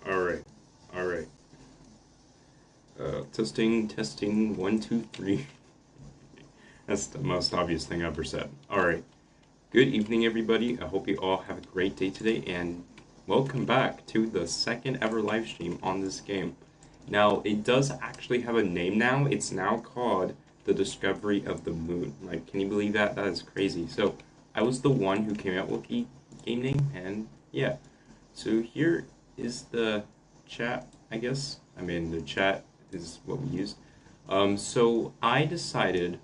Alright, alright. Testing, testing, one, two, three. That's the most obvious thing I've ever said. Alright, good evening, everybody. I hope you all have a great day today, and welcome back to the second ever live stream on this game. Now, it does actually have a name now. It's now called The Discovery of the Moon. Like, can you believe that? That is crazy. So, I was the one who came up with the game name, and yeah. So here is the chat, I guess. I mean, the chat is what we used. So I decided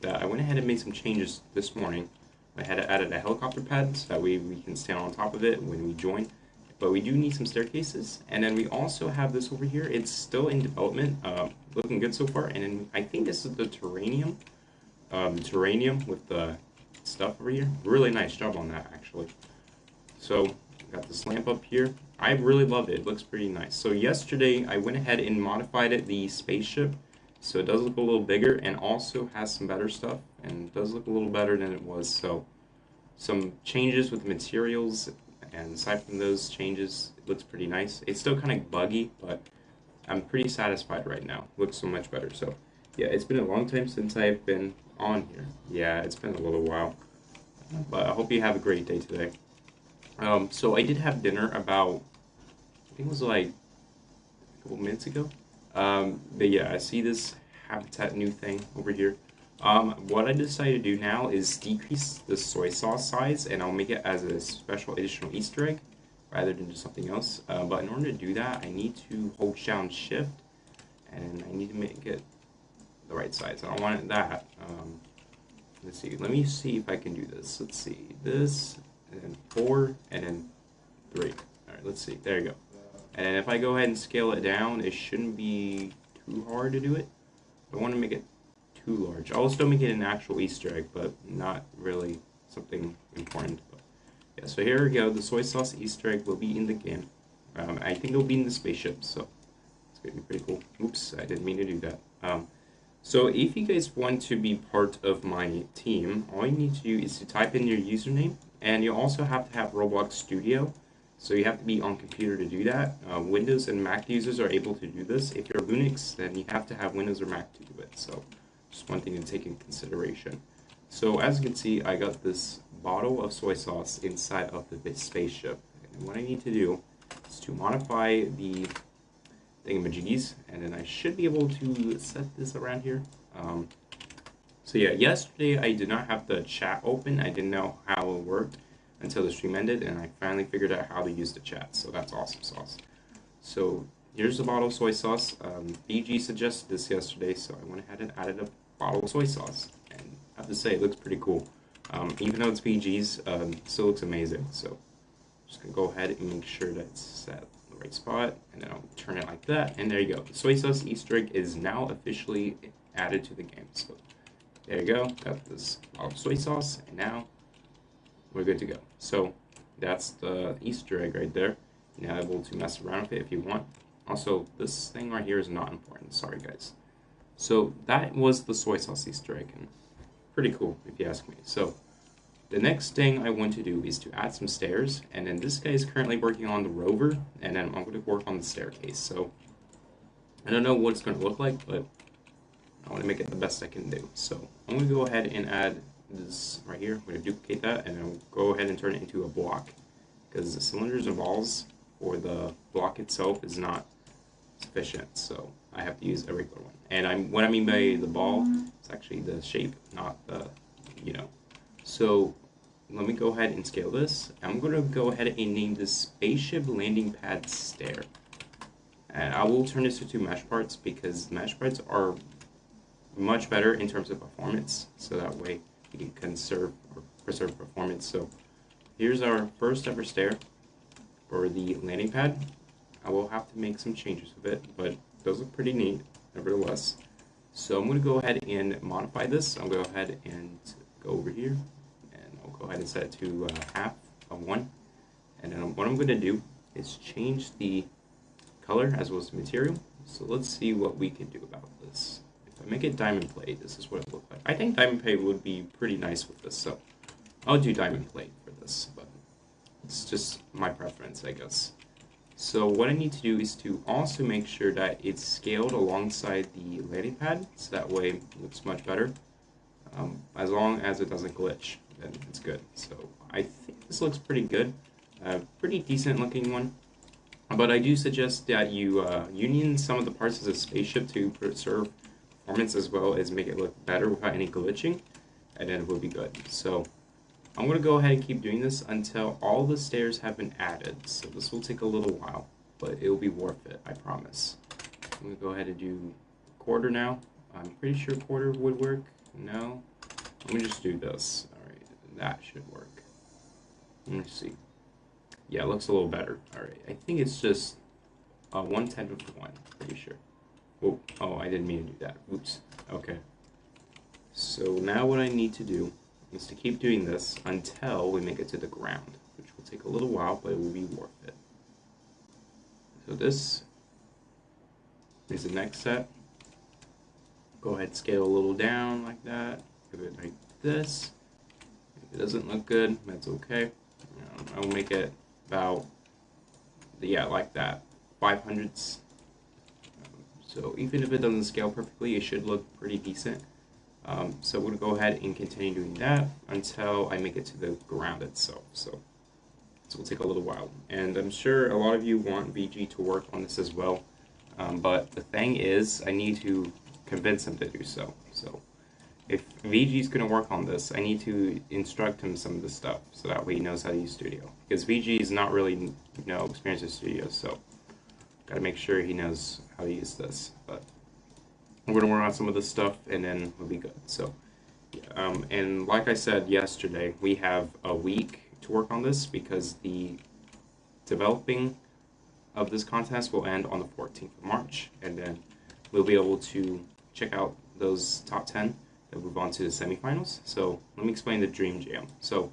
that I went ahead and made some changes this morning. I had added a helicopter pad so that way we can stand on top of it when we join. But we do need some staircases. And then we also have this over here. It's still in development, looking good so far. And then I think this is the terranium. Terranium with the stuff over here. Really nice job on that, actually. So got this lamp up here. I really love it. It looks pretty nice. So yesterday I went ahead and modified it, the spaceship, so it does look a little bigger and also has some better stuff and does look a little better than it was. So some changes with the materials, and aside from those changes, it looks pretty nice. It's still kind of buggy, but I'm pretty satisfied right now. It looks so much better. So yeah, it's been a long time since I've been on here. Yeah, it's been a little while. But I hope you have a great day today. So I did have dinner about, I think it was like a couple minutes ago. But yeah, I see this habitat new thing over here. What I decided to do now is decrease the soy sauce size, and I'll make it as a special additional Easter egg rather than just something else. But in order to do that, I need to hold down Shift, and I need to make it the right size. I don't want it that. Let's see. Let me see if I can do this. Let's see. This. And then 4, and then 3. Alright, let's see. There you go. And if I go ahead and scale it down, it shouldn't be too hard to do it. I don't want to make it too large. I'll still make it an actual Easter egg, but not really something important. But yeah, so here we go. The soy sauce Easter egg will be in the game. I think it'll be in the spaceship, so it's going to be pretty cool. Oops, I didn't mean to do that. So if you guys want to be part of my team, all you need to do is to type in your username. And you also have to have Roblox Studio, so you have to be on computer to do that. Windows and Mac users are able to do this. If you're Linux, then you have to have Windows or Mac to do it. So just one thing to take in consideration. So as you can see, I got this bottle of soy sauce inside of the spaceship. And what I need to do is to modify the thingamajiggies, and then I should be able to set this around here. So yeah, yesterday I did not have the chat open. I didn't know how it worked until the stream ended, and I finally figured out how to use the chat. So that's awesome sauce. So here's the bottle of soy sauce. BG suggested this yesterday, so I went ahead and added a bottle of soy sauce. And I have to say, it looks pretty cool. Even though it's BG's, it still looks amazing. So I'm just going to go ahead and make sure that it's set the right spot, and then I'll turn it like that, and there you go. The soy sauce Easter egg is now officially added to the game. So there you go, got this bottle of soy sauce, and now we're good to go. So that's the Easter egg right there. You're now able to mess around with it if you want. Also, this thing right here is not important, sorry guys. So that was the soy sauce Easter egg, and pretty cool if you ask me. So the next thing I want to do is to add some stairs, and then this guy is currently working on the rover, and then I'm going to work on the staircase. So I don't know what it's going to look like, but I want to make it the best I can do. So I'm going to go ahead and add this right here. I'm going to duplicate that, and then go ahead and turn it into a block, because the cylinders and balls for the block itself is not sufficient, so I have to use a regular one. And what I mean by the ball is actually the shape, not the, So let me go ahead and scale this. I'm going to go ahead and name this Spaceship Landing Pad Stair. And I will turn this into mesh parts because mesh parts are much better in terms of performance, so that way we can conserve or preserve performance. So here's our first ever stair for the landing pad. I will have to make some changes with it, but it does look pretty neat nevertheless. So I'm going to go ahead and modify this. I'll go ahead and go over here, and I'll go ahead and set it to half of 1. And then what I'm going to do is change the color as well as the material. So let's see what we can do about this. If I make it diamond plate, this is what it looks like. I think diamond plate would be pretty nice with this, so I'll do diamond plate for this, but it's just my preference, I guess. So what I need to do is to also make sure that it's scaled alongside the landing pad, so that way it looks much better. As long as it doesn't glitch, then it's good. So I think this looks pretty good. Pretty decent looking one. But I do suggest that you union some of the parts of the spaceship to preserve performance as well as make it look better without any glitching, and then it will be good. So I'm going to go ahead and keep doing this until all the stairs have been added. So this will take a little while, but it will be worth it, I promise. I'm going to go ahead and do quarter now. I'm pretty sure quarter would work. No? Let me just do this. Alright, that should work. Let me see. Yeah, it looks a little better. Alright, I think it's just 1/10 of 1, pretty sure. Oh, I didn't mean to do that. Oops. Okay. So now what I need to do is to keep doing this until we make it to the ground, which will take a little while, but it will be worth it. So this is the next set. Go ahead and scale a little down like that. Give it like this. If it doesn't look good, that's okay. I will make it about, yeah, like that, 500ths. So even if it doesn't scale perfectly, it should look pretty decent. So we're going to go ahead and continue doing that until I make it to the ground itself. So this will take a little while. And I'm sure a lot of you want VG to work on this as well. But the thing is, I need to convince him to do so. So if VG is going to work on this, I need to instruct him some of the stuff so that way he knows how to use Studio. Because VG is not really, experienced in Studio, so got to make sure he knows how to use this. But we're going to work on some of this stuff, and then we'll be good. So, and like I said yesterday, we have a week to work on this because the developing of this contest will end on the 14th of March, and then we'll be able to check out those top 10 and move on to the semifinals. So let me explain the Dream Jam. So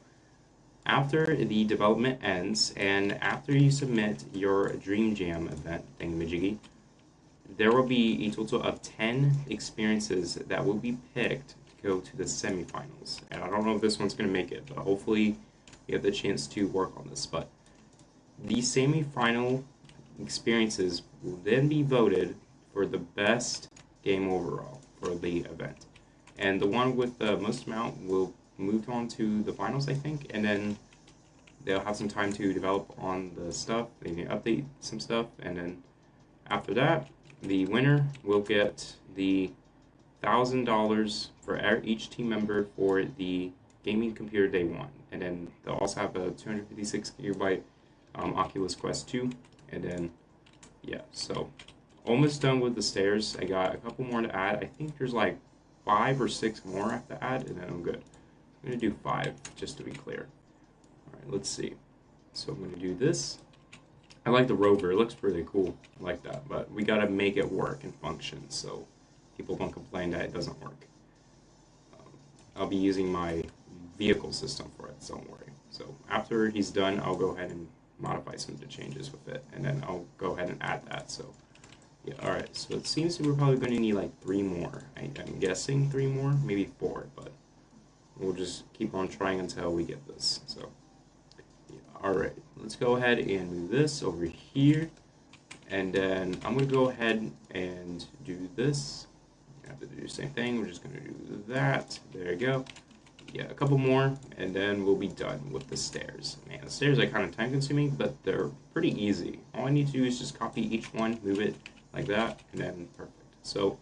after the development ends and after you submit your Dream Jam event thingamajiggy, there will be a total of 10 experiences that will be picked to go to the semifinals. And I don't know if this one's going to make it, but hopefully you have the chance to work on this. But the semifinal experiences will then be voted for the best game overall for the event. And the one with the most amount will move on to the finals, I think, and then they'll have some time to develop on the stuff. They can update some stuff, and then after that, the winner will get the $1,000 for each team member for the gaming computer they want. And then they'll also have a 256 gigabyte Oculus Quest 2. And then, yeah, so almost done with the stairs. I got a couple more to add. I think there's like 5 or 6 more I have to add, and then I'm good. I'm going to do 5, just to be clear. Alright, let's see. So I'm going to do this. I like the rover. It looks pretty cool. I like that. But we got to make it work and function so people don't complain that it doesn't work. I'll be using my vehicle system for it, so don't worry. So after he's done, I'll go ahead and modify some of the changes with it, and then I'll go ahead and add that. So yeah, alright, so it seems we're probably going to need like 3 more. I'm guessing 3 more, maybe 4, but we'll just keep on trying until we get this. So yeah, alright, let's go ahead and move this over here, and then I'm going to go ahead and do this. I have to do the same thing. We're just going to do that. There you go. Yeah, a couple more, and then we'll be done with the stairs. Man, the stairs are kind of time consuming, but they're pretty easy. All I need to do is just copy each one, move it like that, and then perfect. So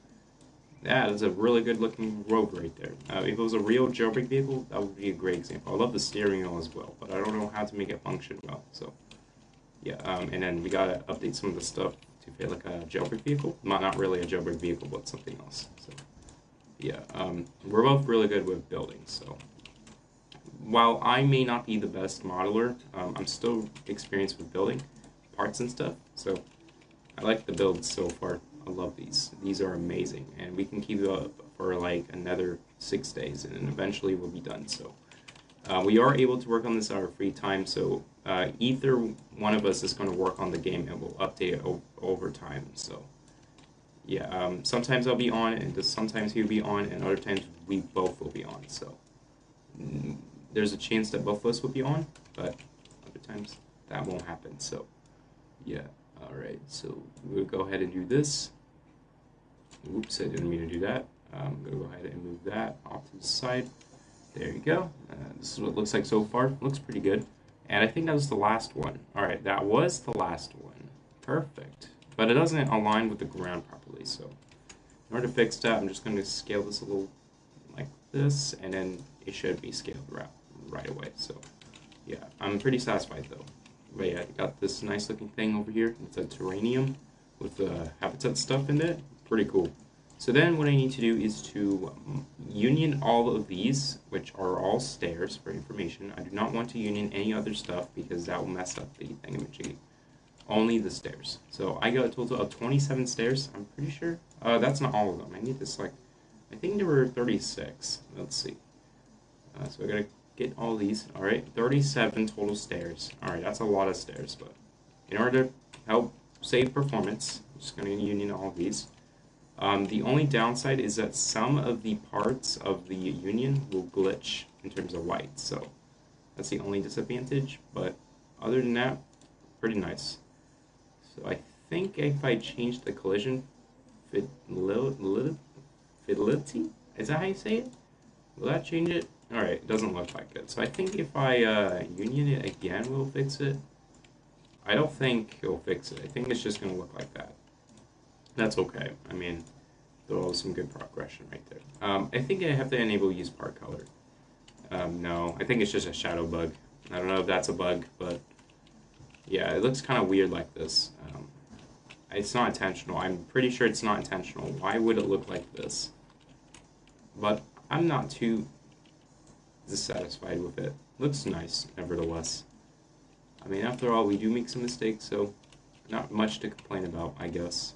that is a really good looking rover right there. If it was a real jailbreak vehicle, that would be a great example. I love the steering wheel as well, but I don't know how to make it function well. So yeah, and then we gotta update some of the stuff to fit like a jailbreak vehicle. Not really a jailbreak vehicle, but something else. So yeah, we're both really good with building. So while I may not be the best modeler, I'm still experienced with building parts and stuff. So I like the builds so far. I love these. These are amazing, and we can keep it up for like another 6 days, and then eventually we'll be done. So we are able to work on this at our free time. So either one of us is going to work on the game, and we'll update it over time. So yeah, sometimes I'll be on, and just sometimes he'll be on, and other times we both will be on. So there's a chance that both of us will be on, but other times that won't happen. So yeah. Alright, so we'll go ahead and do this. Oops, I didn't mean to do that. I'm going to go ahead and move that off to the side. There you go. This is what it looks like so far. Looks pretty good. And I think that was the last one. Alright, that was the last one. Perfect. But it doesn't align with the ground properly, so in order to fix that, I'm just going to scale this a little like this, and then it should be scaled right away. So yeah, I'm pretty satisfied though. But yeah, I got this nice looking thing over here. It's a terranium with the habitat stuff in it. Pretty cool. So then what I need to do is to union all of these, which are all stairs for information. I do not want to union any other stuff because that will mess up the thingamajiggy. Only the stairs. So I got a total of 27 stairs, I'm pretty sure. That's not all of them. I need this like, I think there were 36. Let's see. So I gotta get all these. Alright, 37 total stairs. Alright, that's a lot of stairs, but in order to help save performance, I'm just going to union all of these. The only downside is that some of the parts of the union will glitch in terms of light, so that's the only disadvantage, but other than that, pretty nice. So I think if I change the collision fidelity, is that how you say it? Will that change it? Alright, it doesn't look like it. So I think if I union it again, we'll fix it. I don't think it'll fix it. I think it's just going to look like that. That's okay. I mean, there was some good progression right there. I think I have to enable use part color. No, I think it's just a shadow bug. I don't know if that's a bug, but yeah, it looks kind of weird like this. It's not intentional. I'm pretty sure it's not intentional. Why would it look like this? But I'm not too dissatisfied with it. Looks nice, nevertheless. I mean, after all, we do make some mistakes, so not much to complain about, I guess.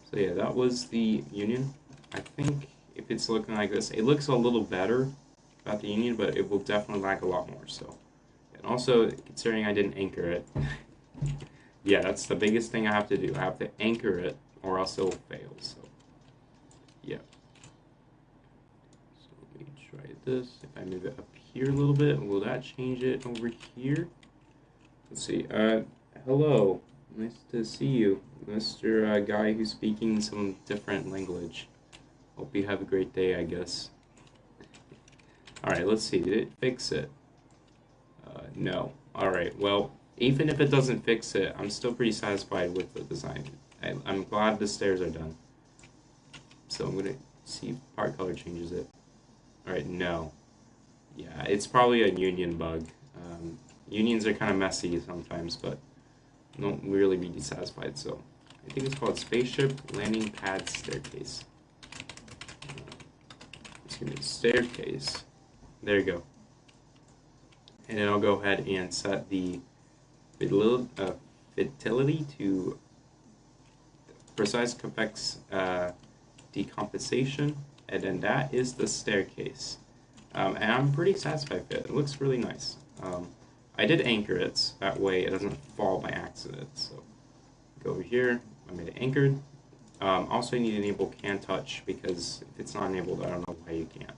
So yeah, that was the union. I think if it's looking like this, it looks a little better about the union, but it will definitely lag a lot more. So, and also considering I didn't anchor it, yeah, that's the biggest thing I have to do. I have to anchor it, or else it'll fail. So yeah. Try this. If I move it up here a little bit, will that change it over here? Let's see. Hello. Nice to see you, Mr. Guy who's speaking some different language. Hope you have a great day, I guess. Alright, let's see. Did it fix it? No. Alright, well, even if it doesn't fix it, I'm still pretty satisfied with the design. I'm glad the stairs are done. So I'm going to see if part color changes it. Alright, no. Yeah, it's probably a union bug. Unions are kind of messy sometimes, but don't really be dissatisfied, so I think it's called Spaceship Landing Pad Staircase. Excuse me, staircase. There you go. And then I'll go ahead and set the fidelity to precise convex decompensation, and then that is the staircase. And I'm pretty satisfied with it. It looks really nice. I did anchor it, that way it doesn't fall by accident. So go over here, I made it anchored. Also I need to enable can touch, because if it's not enabled, I don't know why you can't.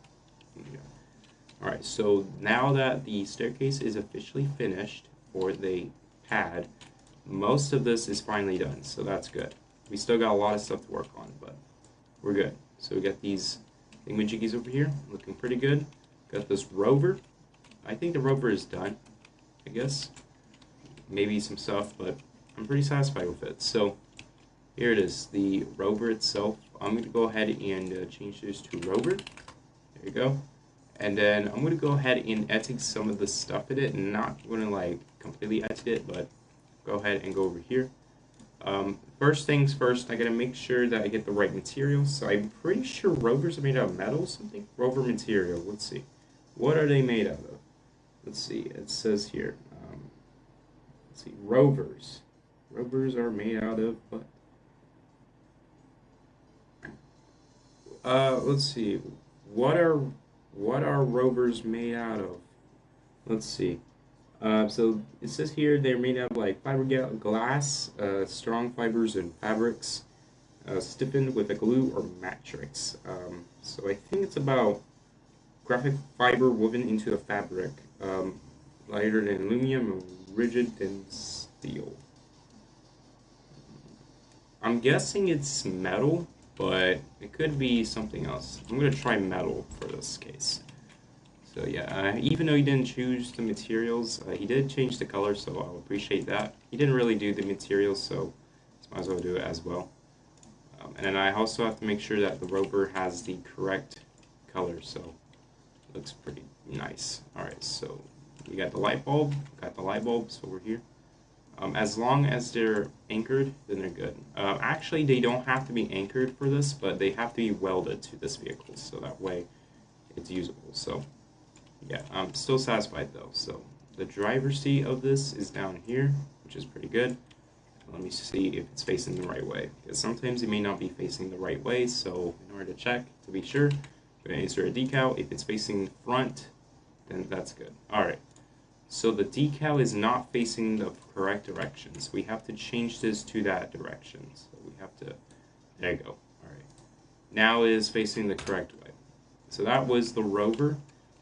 Yeah. Alright, so now that the staircase is officially finished for the pad, most of this is finally done, so that's good. We still got a lot of stuff to work on, but we're good. So we got these thingamajiggies over here, looking pretty good. Got this rover. I think the rover is done, I guess. Maybe some stuff, but I'm pretty satisfied with it. So here it is, the rover itself. I'm going to go ahead and change this to rover. There you go. And then I'm going to go ahead and edit some of the stuff in it. Not going to like completely edit it, but go ahead and go over here. First things first, I gotta make sure that I get the right materials. So I'm pretty sure rovers are made out of metal or something. Rover material. Let's see. What are they made out of? Let's see. It says here. Let's see. Rovers. Rovers are made out of what? Let's see. What are what are rovers made out of? Let's see. So it says here they're made out of like fiberglass, strong fibers and fabrics, stiffened with a glue or matrix. So I think it's about graphic fiber woven into a fabric, lighter than aluminum and rigid than steel. I'm guessing it's metal, but it could be something else. I'm gonna try metal for this case. So yeah, even though he didn't choose the materials, he did change the color, so I'll appreciate that. He didn't really do the materials, so might as well do it as well. And then I also have to make sure that the rover has the correct color, so it looks pretty nice. Alright, so we got the light bulb, over here. As long as they're anchored, then they're good. Actually, they don't have to be anchored for this, but they have to be welded to this vehicle, so that way it's usable. So yeah, I'm still satisfied though. So the driver's seat of this is down here, which is pretty good. Let me see if it's facing the right way, because sometimes it may not be facing the right way. So in order to check to be sure, I'm going to insert a decal. If it's facing front, then that's good. All right. So the decal is not facing the correct direction, so we have to change this to that direction. So we have to, there you go. All right. Now it is facing the correct way. So that was the rover,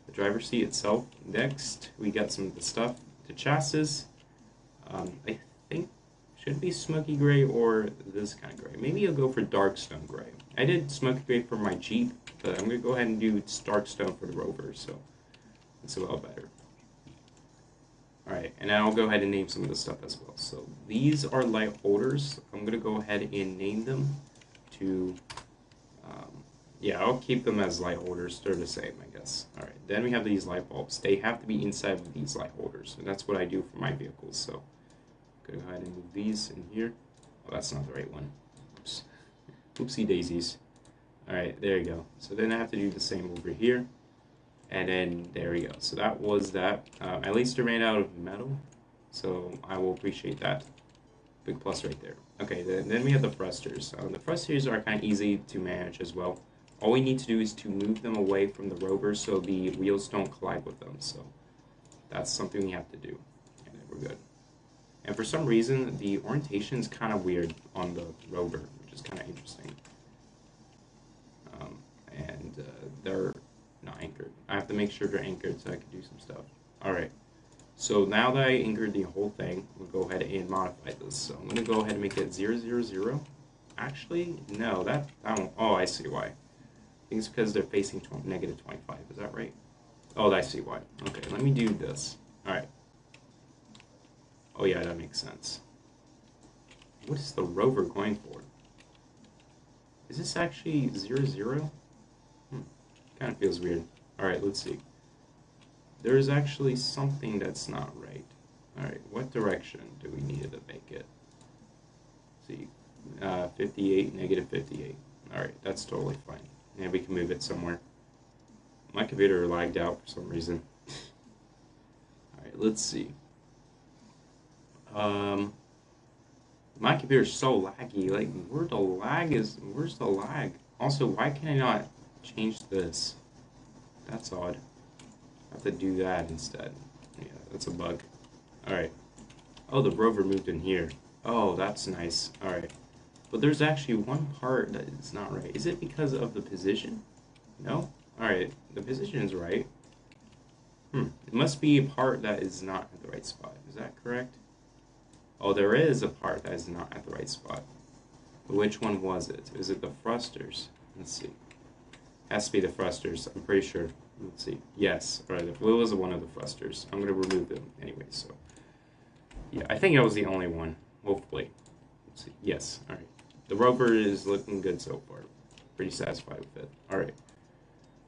the driver's seat itself. Next, we got some of the stuff. The chassis, I think should be smoky gray or this kind of gray. Maybe I'll go for dark stone gray. I did smoky gray for my Jeep, but I'm going to go ahead and do dark stone for the rover, so it's a lot better. Alright, and I'll go ahead and name some of the stuff as well. So these are light holders. I'm going to go ahead and name them to, yeah, I'll keep them as light holders. They're the same, I guess. Alright, then we have these light bulbs. They have to be inside of these light holders, and that's what I do for my vehicles. So I'm going to go ahead and move these in here. Oh, that's not the right one. Oops. Oopsie daisies. Alright, there you go. So then I have to do the same over here. And then there we go. So that was that. At least they're made out of metal, so I will appreciate that. Big plus right there. Okay, then we have the thrusters. The thrusters are kind of easy to manage as well. All we need to do is to move them away from the rover so the wheels don't collide with them. So that's something we have to do, and then we're good. And for some reason, the orientation is kind of weird on the rover, which is kind of interesting. And they're not anchored. I have to make sure they're anchored so I can do some stuff. Alright, so now that I anchored the whole thing, I'm going to go ahead and modify this. So I'm going to go ahead and make it 000. Actually, no, that won't. Oh, I see why. I think it's because they're facing negative 25. Is that right? Oh, I see why. Okay, let me do this. Alright. Oh yeah, that makes sense. What is the rover going for? Is this actually 000? Kind of feels weird. Alright, let's see. There's actually something that's not right. Alright, what direction do we need to make it? Let's see, 58, negative 58. Alright, that's totally fine. And we can move it somewhere. My computer lagged out for some reason. Alright, let's see. My computer's so laggy. Like, where's the lag? Also, why can I not change this? That's odd. I have to do that instead. Yeah, that's a bug. Alright. Oh, the rover moved in here. Oh, that's nice. Alright. But there's actually one part that is not right. Is it because of the position? No? Alright, the position is right. It must be a part that is not at the right spot. Is that correct? Oh, there is a part that is not at the right spot. But which one was it? Is it the thrusters? Let's see. Has to be the thrusters, I'm pretty sure. Let's see. Yes. Alright, it was one of the thrusters. I'm going to remove them anyway, so. Yeah, I think that was the only one. Hopefully. Let's see. Yes. Alright. The rover is looking good so far. Pretty satisfied with it. Alright.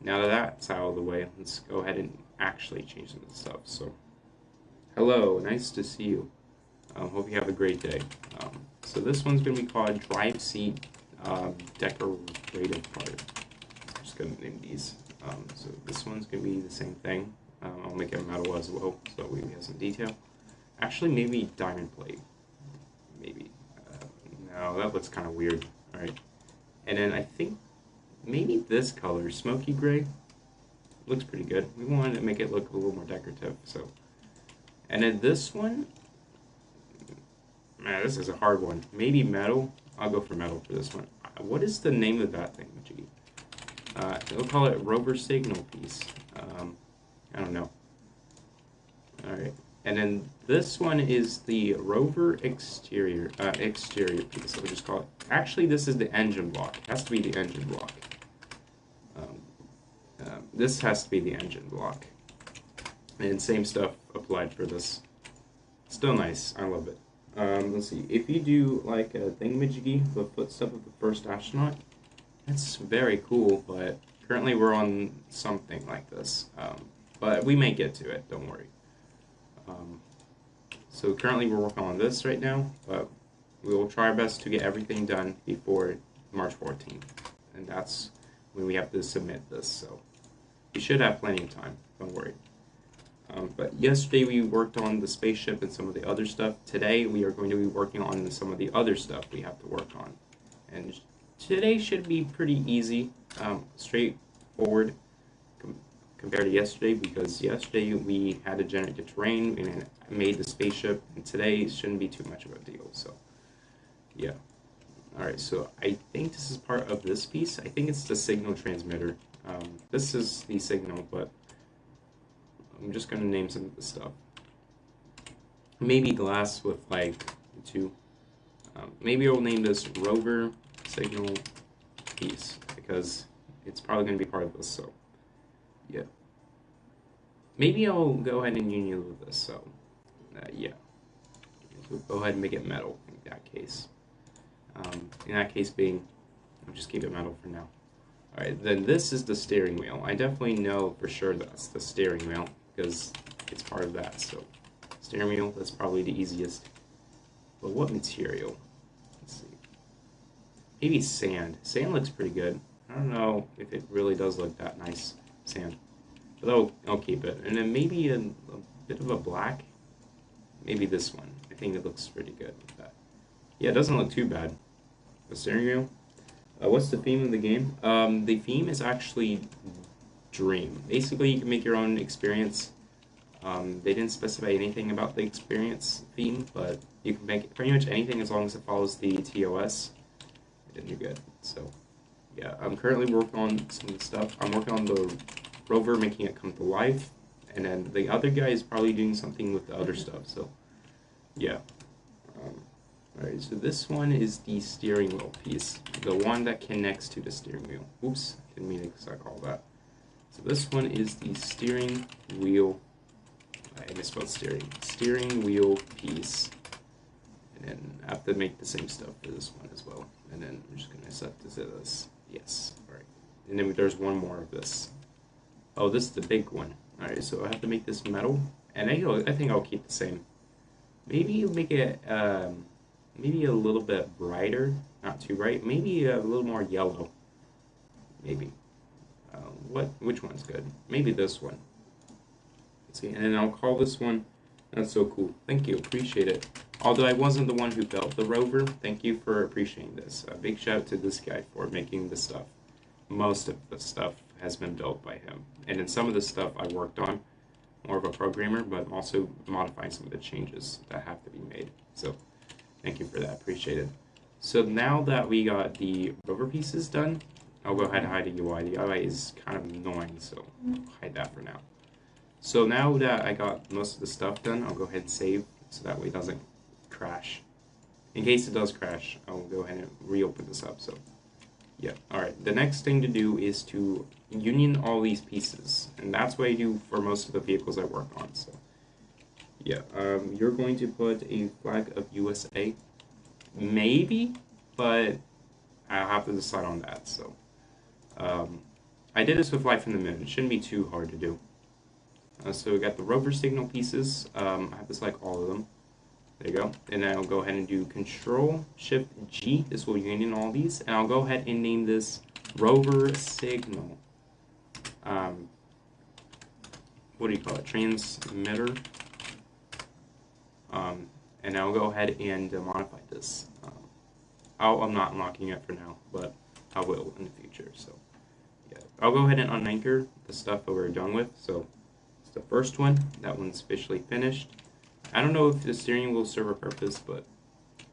Now that that's out of the way, let's go ahead and actually change some of the stuff. So, hello. Nice to see you. Hope you have a great day. So this one's going to be called Drive Seat Decorative Part. I'm just going to name these. So this one's going to be the same thing. I'll make it metal as well, so we have some detail. Actually, maybe diamond plate. Maybe. No, that looks kind of weird. Alright. And then I think maybe this color, smoky gray, looks pretty good. We wanted to make it look a little more decorative, so. And then this one, man, this is a hard one. Maybe metal. I'll go for metal for this one. What is the name of that thing, Majiggy? We'll call it rover signal piece. I don't know. Alright. And then this one is the rover exterior piece. So we'll just call it. Actually, this is the engine block. It has to be the engine block. This has to be the engine block. And same stuff applied for this. Still nice. I love it. Let's see. If you do like a thingamajiggy, the footstep of the first astronaut, that's very cool. But currently we're on something like this. But we may get to it. Don't worry. So currently we're working on this right now, but we will try our best to get everything done before March 14th. And that's when we have to submit this. So we should have plenty of time. Don't worry. But yesterday we worked on the spaceship and some of the other stuff. Today we are going to be working on some of the other stuff we have to work on. And today should be pretty easy, straightforward compared to yesterday, because yesterday we had to generate the terrain and made the spaceship, and today shouldn't be too much of a deal. So yeah. Alright, so I think this is part of this piece. I think it's the signal transmitter. This is the signal, but I'm just going to name some of the stuff. Maybe glass with like two. Maybe I'll name this rover signal piece, because it's probably going to be part of this, so yeah. Maybe I'll go ahead and union with this, so yeah. So go ahead and make it metal in that case. In that case being, I'll just keep it metal for now. Alright, then this is the steering wheel. I definitely know for sure that's the steering wheel, because it's part of that, so steering wheel, that's probably the easiest. But what material? Let's see. Maybe sand. Sand looks pretty good. I don't know if it really does look that nice, sand. But I'll keep it. And then maybe a bit of a black. Maybe this one. I think it looks pretty good with that. Yeah, it doesn't look too bad. The steering wheel. What's the theme of the game? The theme is actually dream. Basically, you can make your own experience. They didn't specify anything about the experience theme, but you can make pretty much anything as long as it follows the TOS. Then you're good. So, yeah, I'm currently working on some of the stuff. I'm working on the rover, making it come to life, and then the other guy is probably doing something with the other stuff. So, yeah. Alright, so this one is the steering wheel piece, the one that connects to the steering wheel. Oops, didn't mean to exact all that. So this one is the steering wheel. I misspelled steering wheel piece. And then I have to make the same stuff for this one as well. And then I'm just going to set this as yes. Alright. And then there's one more of this. Oh, this is the big one. Alright, so I have to make this metal. And I think I'll keep the same. Maybe make it maybe a little bit brighter. Not too bright. Maybe a little more yellow. Maybe. Which one's good? Maybe this one. Let's see, and then I'll call this one. That's so cool. Thank you, appreciate it. Although I wasn't the one who built the rover, thank you for appreciating this. A big shout out to this guy for making the stuff. Most of the stuff has been built by him, and then some of the stuff I worked on, more of a programmer, but I'm also modifying some of the changes that have to be made. So, thank you for that. Appreciate it. So now that we got the rover pieces done, I'll go ahead and hide the UI. The UI is kind of annoying, so I'll hide that for now. So now that I got most of the stuff done, I'll go ahead and save so that way it doesn't crash. In case it does crash, I'll go ahead and reopen this up. So, yeah. Alright, the next thing to do is to union all these pieces. And that's what I do for most of the vehicles I work on. So, yeah. You're going to put a flag of USA. Maybe, but I'll have to decide on that. So, I did this with Life in the Moon. It shouldn't be too hard to do. So we got the rover signal pieces. I have to select all of them. There you go. And I'll go ahead and do Control Shift G. This will union all these, and I'll go ahead and name this rover signal. What do you call it? Transmitter. And I'll go ahead and modify this. I'm not unlocking it for now, but I will in the future. So yeah, I'll go ahead and unanchor the stuff that we're done with. So it's the first one. That one's officially finished. I don't know if the steering wheel will serve a purpose, but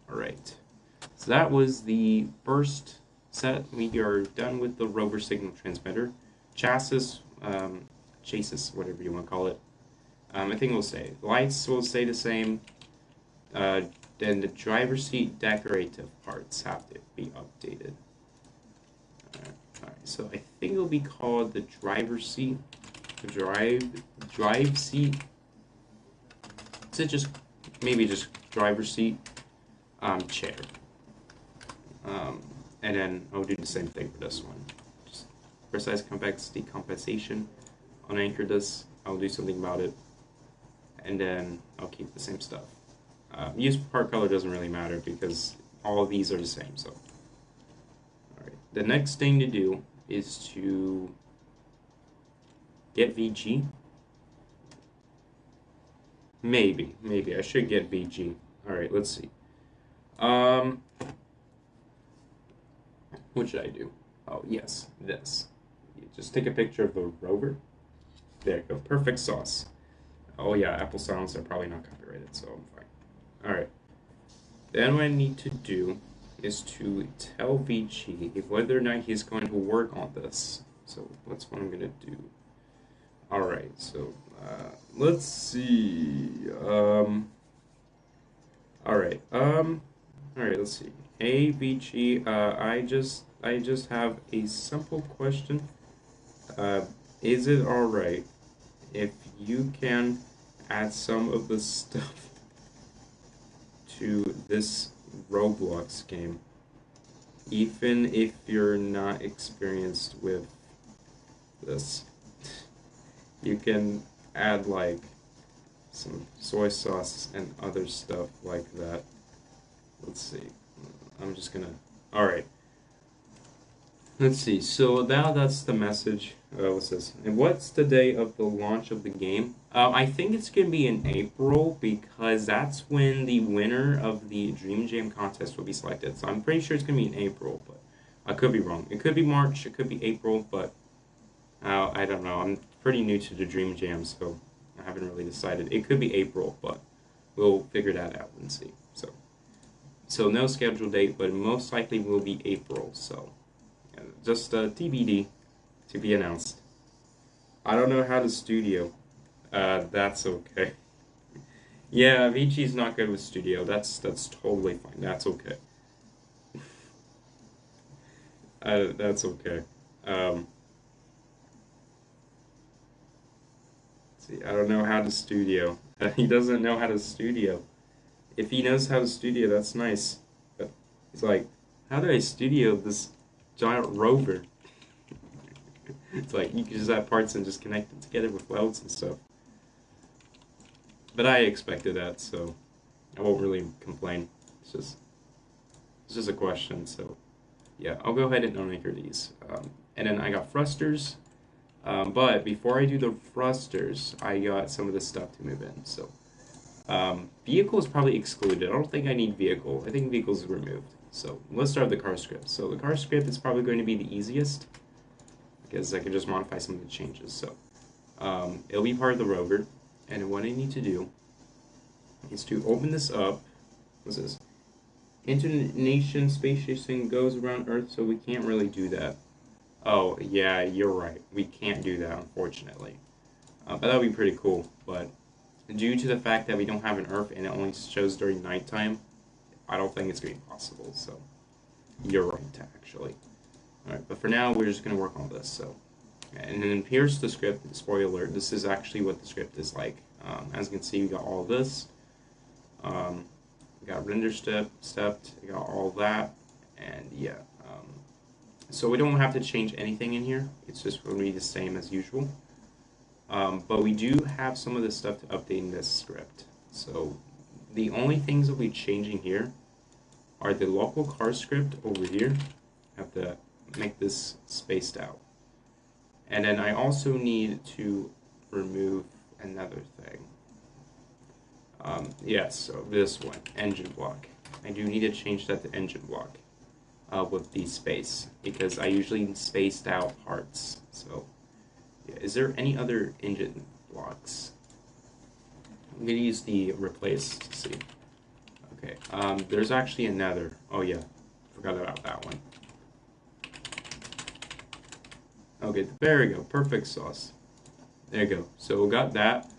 alright. So that was the first set. We are done with the rover signal transmitter. Chassis, whatever you want to call it. I think we'll stay. Lights will stay the same. Then the driver's seat decorative parts have to be updated. Alright, so I think it'll be called the driver's seat. The drive seat. Is it just maybe just driver's seat chair? And then I'll do the same thing for this one. Just precise convexity compensation. I'll anchor this. I'll do something about it, and then I'll keep the same stuff. Use part color doesn't really matter because all of these are the same. So, all right. The next thing to do is to get VG. Maybe I should get VG. All right, let's see. What should I do? Oh yes, this. You just take a picture of the rover. There you go. Perfect sauce. Oh yeah, Apple sounds are probably not copyrighted, so I'm fine. Alright. Then what I need to do is to tell VG whether or not he's going to work on this. So that's what I'm going to do. Alright, so let's see. Alright, let's see. Hey VG, I just have a simple question. Is it alright if you can add some of the stuff to this Roblox game, even if you're not experienced with this? You can add like some soy sauce and other stuff like that. Let's see. I'm just gonna. Alright. Let's see. So now that's the message. What's this? And what's the day of the launch of the game? I think it's gonna be in April because that's when the winner of the Dream Jam contest will be selected. So I'm pretty sure it's gonna be in April, but I could be wrong. It could be March. It could be April, but I don't know. I'm pretty new to the Dream Jam, so I haven't really decided. It could be April, but we'll figure that out and see. So no scheduled date, but most likely will be April. So just TBD to be announced. I don't know how to studio. That's okay. Yeah, Vinci's not good with studio. That's totally fine. That's okay. That's okay. See, I don't know how to studio. He doesn't know how to studio. If he knows how to studio, that's nice. But he's like, how do I studio this giant rover? It's like you can just have parts and just connect it together with welds and stuff. But I expected that, so I won't really complain. It's just a question. So yeah, I'll go ahead and unanchor these. And then I got thrusters. But before I do the thrusters, I got some of this stuff to move in. So vehicle is probably excluded. I don't think I need vehicle. I think vehicle is removed. So let's start with the car script. So the car script is probably going to be the easiest because I can just modify some of the changes. So it'll be part of the rover. And what I need to do is to open this up. What's this? International Space Station goes around Earth, so we can't really do that. Oh, yeah, you're right. We can't do that, unfortunately. But that would be pretty cool. But due to the fact that we don't have an Earth and it only shows during nighttime, I don't think it's going to be possible. So you're right, actually. Alright, but for now, we're just going to work on this. So, and then here's the script. Spoiler alert, this is actually what the script is like. As you can see, we got all this. We got render stepped, we got all that, and yeah. So we don't have to change anything in here. It's just going to be the same as usual. But we do have some of this stuff to update in this script. So the only things that we're changing here are the local car script over here. I have to make this spaced out. And then I also need to remove another thing. Yes, so this one, engine block. I do need to change that to engine block with the space because I usually spaced out parts. So, yeah. Is there any other engine blocks? I'm gonna use the replace to see. Okay, there's actually another. Oh yeah, forgot about that one. Okay, there we go. Perfect sauce. There you go. So we got that.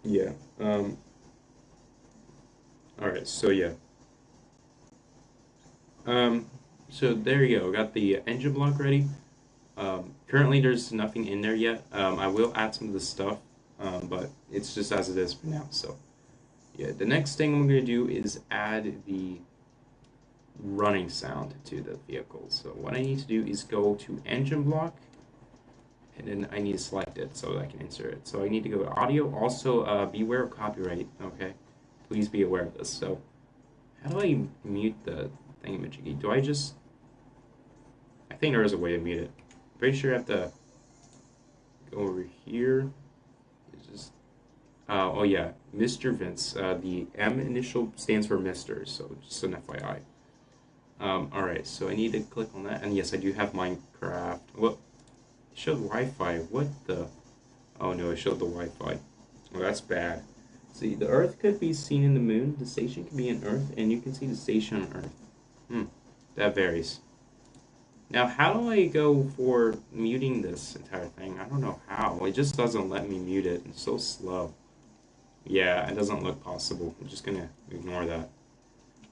Yeah. All right. So yeah. So there you go. Got the engine block ready. Currently there's nothing in there yet. I will add some of the stuff, but it's just as it is for now. So yeah. The next thing I'm gonna do is add the running sound to the vehicle. So what I need to do is go to engine block, and then I need to select it so that I can insert it. So I need to go to audio. Also, beware of copyright. Okay, please be aware of this. So how do I mute the thingamajiggy? Do I just? I think there is a way to mute it. Pretty sure I have to go over here. It's just. Oh yeah, Mr. Vince. The M initial stands for Mr. So just an FYI. Alright, so I need to click on that, and yes, I do have Minecraft. Well, it showed Wi-Fi. What the? Oh no, it showed the Wi-Fi. Well, that's bad. See, the Earth could be seen in the moon, the station can be in Earth, and you can see the station on Earth. That varies. Now, how do I go for muting this entire thing? I don't know how. It just doesn't let me mute it. It's so slow. Yeah, it doesn't look possible. I'm just gonna ignore that.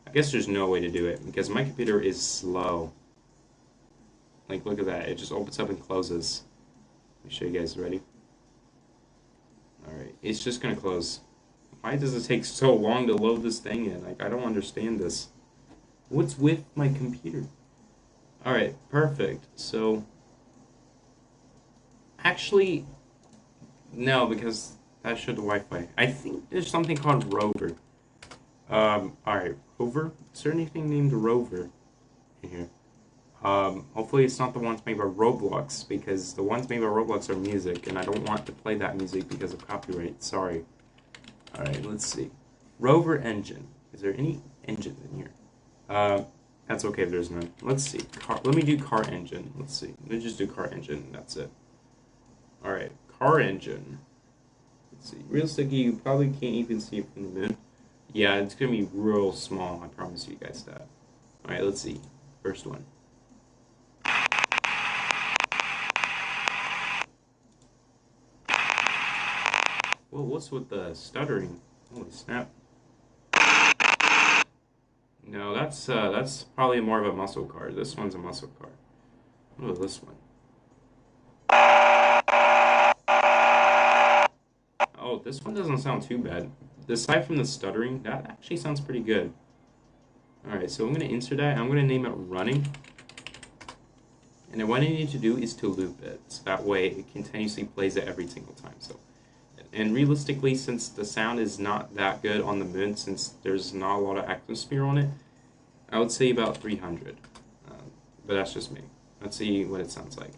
I guess there's no way to do it because my computer is slow. Like, look at that. It just opens up and closes. Let me show you guys. Ready? Alright. It's just going to close. Why does it take so long to load this thing in? Like, I don't understand this. What's with my computer? Alright. Perfect. So, actually, no, because that showed the Wi-Fi. I think there's something called Rover. Alright, Rover? Is there anything named Rover in here? Hopefully it's not the ones made by Roblox, because the ones made by Roblox are music, and I don't want to play that music because of copyright. Sorry. Alright, let's see. Rover engine. Is there any engines in here? That's okay if there's none. Let's see. Let me do car engine. Let's see. Let me just do car engine. That's it. Alright, car engine. Let's see. Realistically, you probably can't even see it from the moon. Yeah, it's going to be real small, I promise you guys that. Alright, let's see. First one. Whoa, what's with the stuttering? Holy snap. No, that's probably more of a muscle car. This one's a muscle car. What about this one? Oh, this one doesn't sound too bad. Aside from the stuttering, that actually sounds pretty good. Alright, so I'm going to insert that. I'm going to name it running. And then what I need to do is to loop it. So that way it continuously plays it every single time. So, and realistically, since the sound is not that good on the moon, since there's not a lot of atmosphere on it, I would say about 300. But that's just me. Let's see what it sounds like.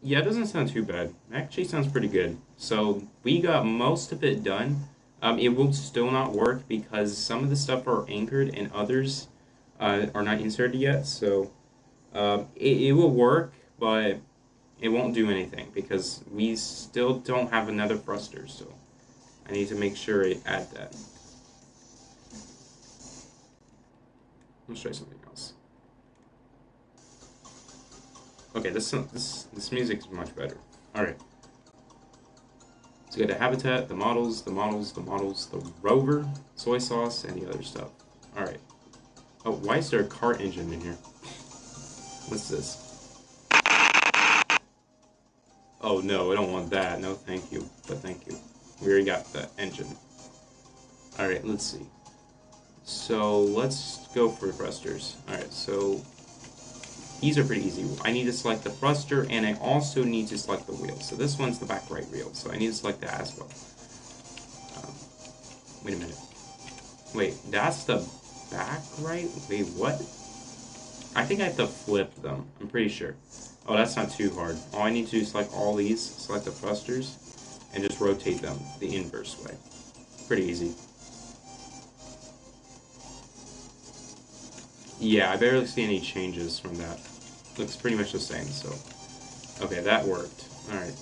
Yeah, it doesn't sound too bad. It actually sounds pretty good. So we got most of it done. It will still not work because some of the stuff are anchored and others are not inserted yet. So it will work, but it won't do anything because we still don't have another thruster. So I need to make sure I add that. Let's try something else. Okay, this music is much better. Alright. So you got the habitat, the models, the rover, soy sauce, and the other stuff. Alright. Oh, why is there a car engine in here? What's this? Oh no, I don't want that. No, thank you. But thank you. We already got the engine. Alright, let's see. So let's go for thrusters. Alright, so these are pretty easy. I need to select the thruster, and I also need to select the wheel. So this one's the back right wheel, so I need to select that as well. Um, Wait a minute. Wait, that's the back right? Wait, what? I think I have to flip them. I'm pretty sure. Oh, that's not too hard. All I need to do is select all these, select the thrusters, and just rotate them the inverse way. Pretty easy. Yeah, I barely see any changes from that. Looks pretty much the same, so... Okay, that worked. Alright.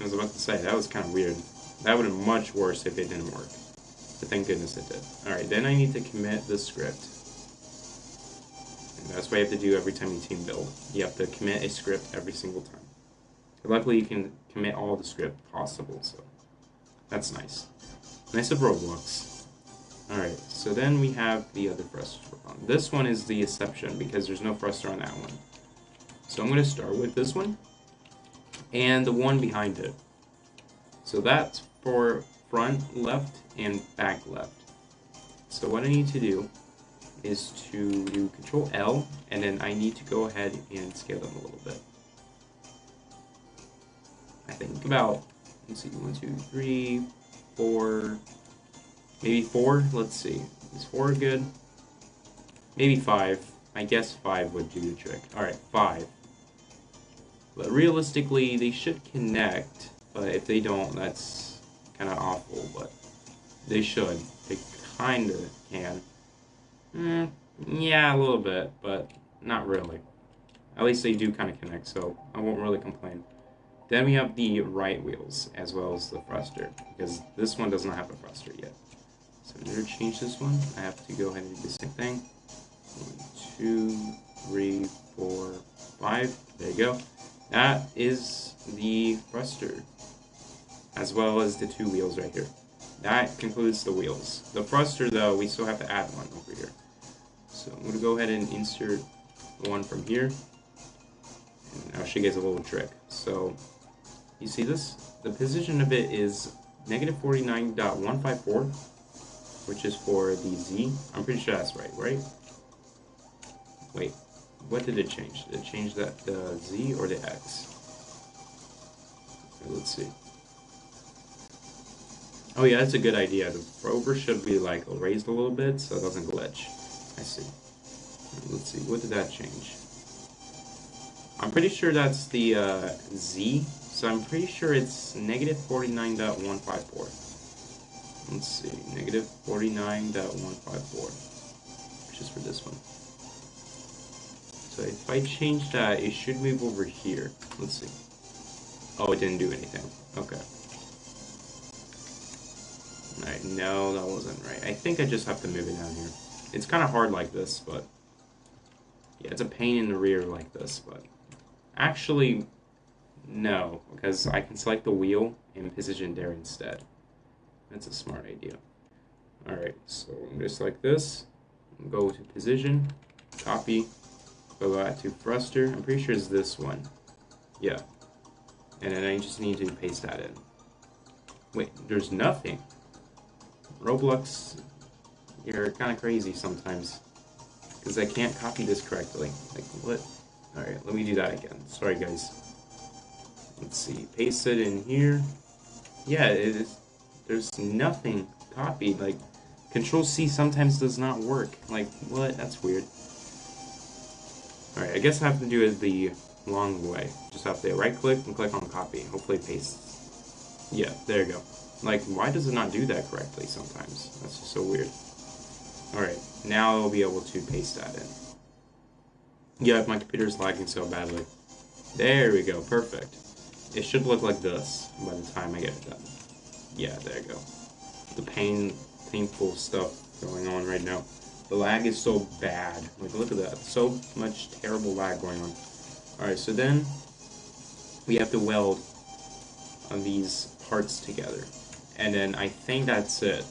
I was about to say, that was kind of weird. That would have been much worse if it didn't work. But thank goodness it did. Alright, then I need to commit the script. And that's what you have to do every time you team build. You have to commit a script every single time. Luckily, you can commit all the script possible, so... That's nice. Nice of Roblox. Alright, so then we have the other thruster on. This one is the exception because there's no thruster on that one. So I'm going to start with this one and the one behind it. So that's for front left and back left. So what I need to do is to do Control L, and then I need to go ahead and scale them a little bit. I think about, let's see, 1, 2, 3, 4, maybe 4. Let's see, is 4 good? Maybe 5. I guess 5 would do the trick. Alright, 5. But realistically, they should connect, but if they don't, that's kind of awful, but they should. They kind of can. Yeah, a little bit, but not really. At least they do kind of connect, so I won't really complain. Then we have the right wheels, as well as the thruster, because this one does not have a thruster yet. So in order to change this one, I have to go ahead and do the same thing. 1, 2, 3, 4, 5. There you go. That is the thruster, as well as the 2 wheels right here. That concludes the wheels. The thruster, though, we still have to add one over here. So I'm going to go ahead and insert one from here. And now she gets a little trick. So, you see this? The position of it is -49.154, which is for the Z. I'm pretty sure that's right? Wait, what did it change? Did it change that the Z or the X? Okay, let's see. Oh yeah, that's a good idea. The rover should be like raised a little bit so it doesn't glitch. I see. Let's see, what did that change? I'm pretty sure that's the Z, so I'm pretty sure it's -49.154. Let's see, -49.154, which is for this one. So if I change that, it should move over here. Let's see. Oh, it didn't do anything. Okay. Alright, no, that wasn't right. I think I just have to move it down here. It's kind of hard like this, but... Yeah, it's a pain in the rear like this, but... Actually, no, because I can select the wheel and position there instead. That's a smart idea. Alright, so I'm going to select this, go to position, copy, go back to thruster. I'm pretty sure it's this one. Yeah. And then I just need to paste that in. Wait, there's nothing. Roblox, you're kind of crazy sometimes. Because I can't copy this correctly. Like, what? Alright, let me do that again. Sorry, guys. Let's see. Paste it in here. Yeah, it is. There's nothing copied. Like, Control-C sometimes does not work. Like, what? That's weird. Alright, I guess I have to do it the long way. Just have to right-click and click on copy. Hopefully it pastes. Yeah, there you go. Like, why does it not do that correctly sometimes? That's just so weird. Alright, now I'll be able to paste that in. Yeah, if my computer's lagging so badly. There we go, perfect. It should look like this by the time I get it done. Yeah, there you go. The painful stuff going on right now. The lag is so bad. Like, look at that. So much terrible lag going on. Alright, so then we have to weld these parts together. And then I think that's it.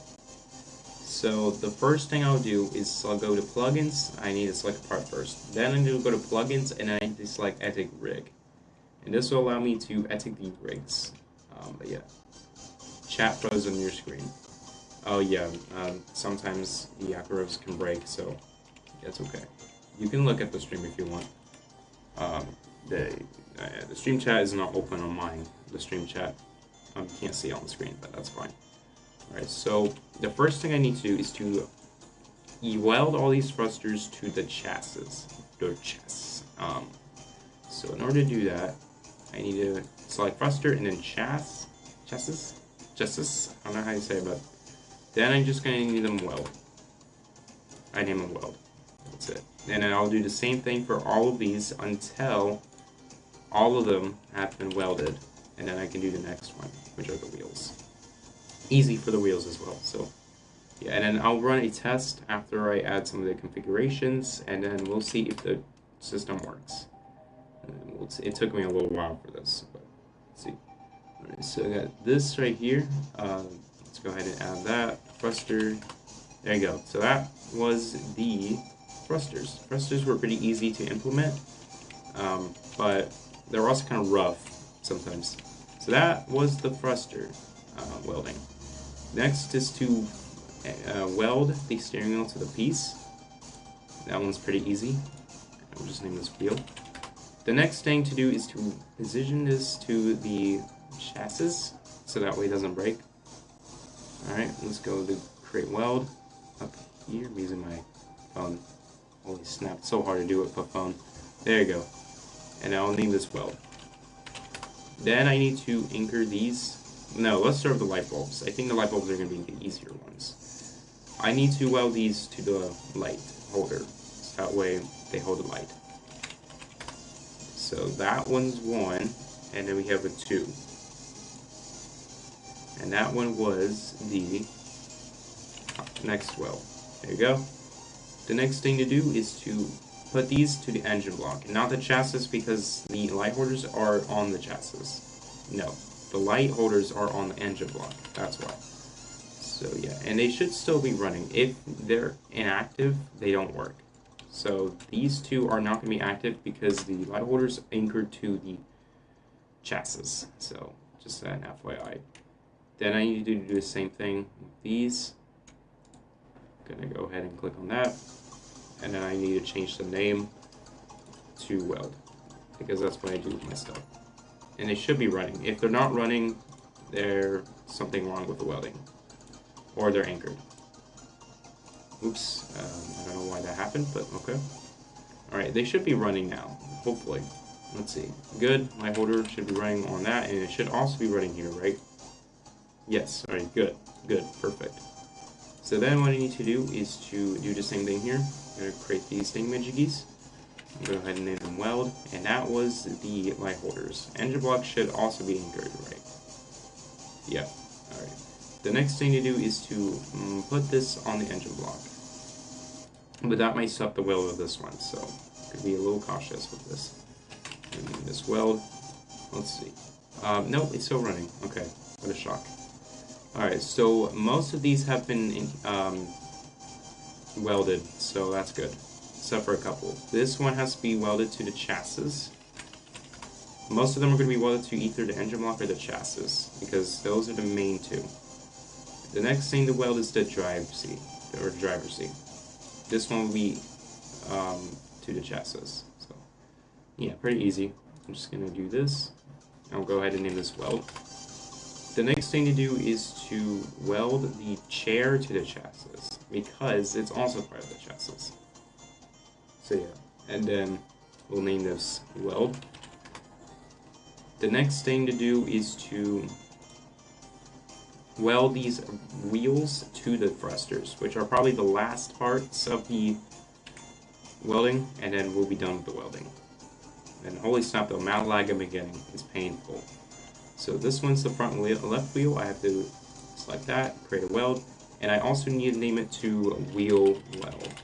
So the first thing I'll do is I'll go to plugins. I need to select a part first. Then I need to go to plugins and I need to select edit rig. And this will allow me to edit the rigs. But yeah, chat froze on your screen. Oh yeah, sometimes the macros can break, so that's okay. You can look at the stream if you want. Um, the stream chat is not open on mine. The stream chat can't see it on the screen, but that's fine. Alright, so the first thing I need to do is to weld all these thrusters to the chassis. So in order to do that, I need to select thruster and then chassis. I don't know how you say it, but then I'm just going to need them weld. I name them weld. That's it. And then I'll do the same thing for all of these until all of them have been welded. And then I can do the next one, which are the wheels. Easy for the wheels as well. So yeah, and then I'll run a test after I add some of the configurations, and then we'll see if the system works. We'll see. It took me a little while for this, but let's see. Alright, so I got this right here. Let's go ahead and add that thruster. There you go. So that was the thrusters. Thrusters were pretty easy to implement, but they were also kind of rough sometimes. So that was the thruster welding. Next is to weld the steering wheel to the piece. That one's pretty easy. I'll just name this wheel. The next thing to do is to position this to the chassis so that way it doesn't break. Alright, let's go to create weld up here. I'm using my phone. Holy snap, it's so hard to do it with a phone. There you go. And I'll name this weld. Then I need to anchor these. No, let's start with the light bulbs. I think the light bulbs are going to be the easier ones. I need to weld these to the light holder. So that way they hold the light. So that one's one, and then we have a 2. And that one was the next weld. There you go. The next thing to do is to put these to the engine block, and not the chassis because the light holders are on the chassis. No, the light holders are on the engine block. That's why. So yeah, and they should still be running. If they're inactive, they don't work. So these two are not going to be active because the light holders anchored to the chassis. So just an FYI. Then I need to do the same thing with these. I'm going to go ahead and click on that. And then I need to change the name to weld, because that's what I do with my stuff. And they should be running. If they're not running, there's something wrong with the welding, or they're anchored. Oops, I don't know why that happened, but okay. Alright, they should be running now, hopefully. Let's see. Good, my holder should be running on that, and it should also be running here, right? Yes, alright, good, perfect. So then what I need to do is to do the same thing here. I'm going to create these thingamajiggies. Go ahead and name them weld, and that was the light holders. Engine block should also be anchored, right? Yeah, alright. The next thing to do is to put this on the engine block. But that might stop the weld of this one, so could be a little cautious with this. And this weld, let's see. Nope, it's still running. Okay, what a shock. Alright, so most of these have been welded, so that's good. Except for a couple. This one has to be welded to the chassis. Most of them are going to be welded to either the engine block or the chassis, because those are the main two. The next thing to weld is the driver's seat, or driver's seat. This one will be to the chassis. So yeah, pretty easy. I'm just going to do this. I'll go ahead and name this weld. The next thing to do is to weld the chair to the chassis, because it's also part of the chassis. So yeah, and then we'll name this weld. The next thing to do is to weld these wheels to the thrusters, which are probably the last parts of the welding, and then we'll be done with the welding. And holy snap, the amount of lag I'm getting is painful. So this one's the front wheel, left wheel. I have to select that, create a weld, and I also need to name it to wheel weld.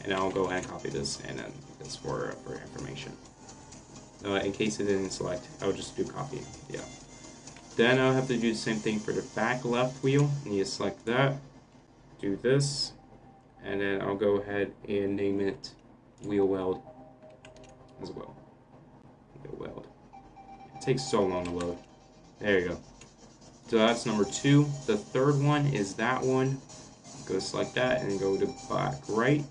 And I'll go ahead and copy this, and then this for information. In case it didn't select, I would just do copy. Yeah. Then I'll have to do the same thing for the back left wheel. I need to select that, do this, and then I'll go ahead and name it wheel weld as well. Wheel weld. takes so long to load. There you go. So that's number 2. The third one is that one. Go select that and go to back right.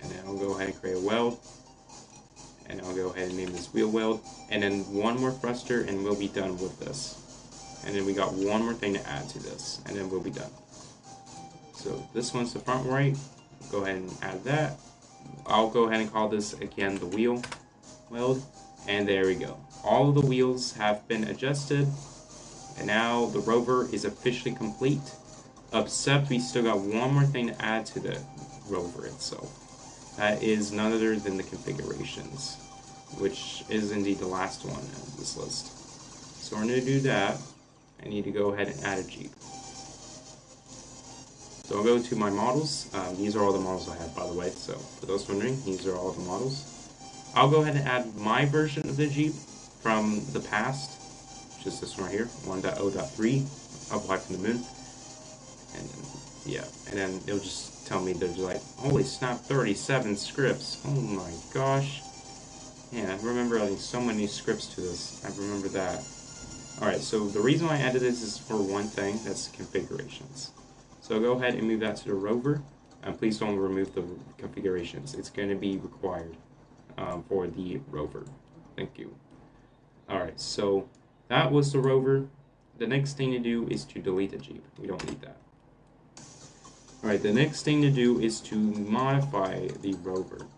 And then I'll go ahead and create a weld. And I'll go ahead and name this wheel weld. And then one more thruster and we'll be done with this. And then we got one more thing to add to this. And then we'll be done. So this one's the front right. Go ahead and add that. I'll go ahead and call this again the wheel weld. And there we go. All of the wheels have been adjusted. And now the rover is officially complete. Except we still got one more thing to add to the rover itself. That is none other than the configurations, which is indeed the last one of this list. So we're going to do that. I need to go ahead and add a Jeep. So I'll go to my models. These are all the models I have, by the way. So for those wondering, these are all the models. I'll go ahead and add my version of the Jeep from the past, which is this one right here, 1.0.3, Apply from the Moon. And then, yeah, and then it'll just tell me there's like, holy snap, 37 scripts. Oh my gosh. Yeah, I remember adding so many scripts to this. I remember that. Alright, so the reason why I added this is for one thing, that's configurations. So go ahead and move that to the rover. And please don't remove the configurations. It's going to be required for the rover. Thank you. Alright, so that was the rover. The next thing to do is to delete the Jeep. We don't need that. Alright, the next thing to do is to modify the rover.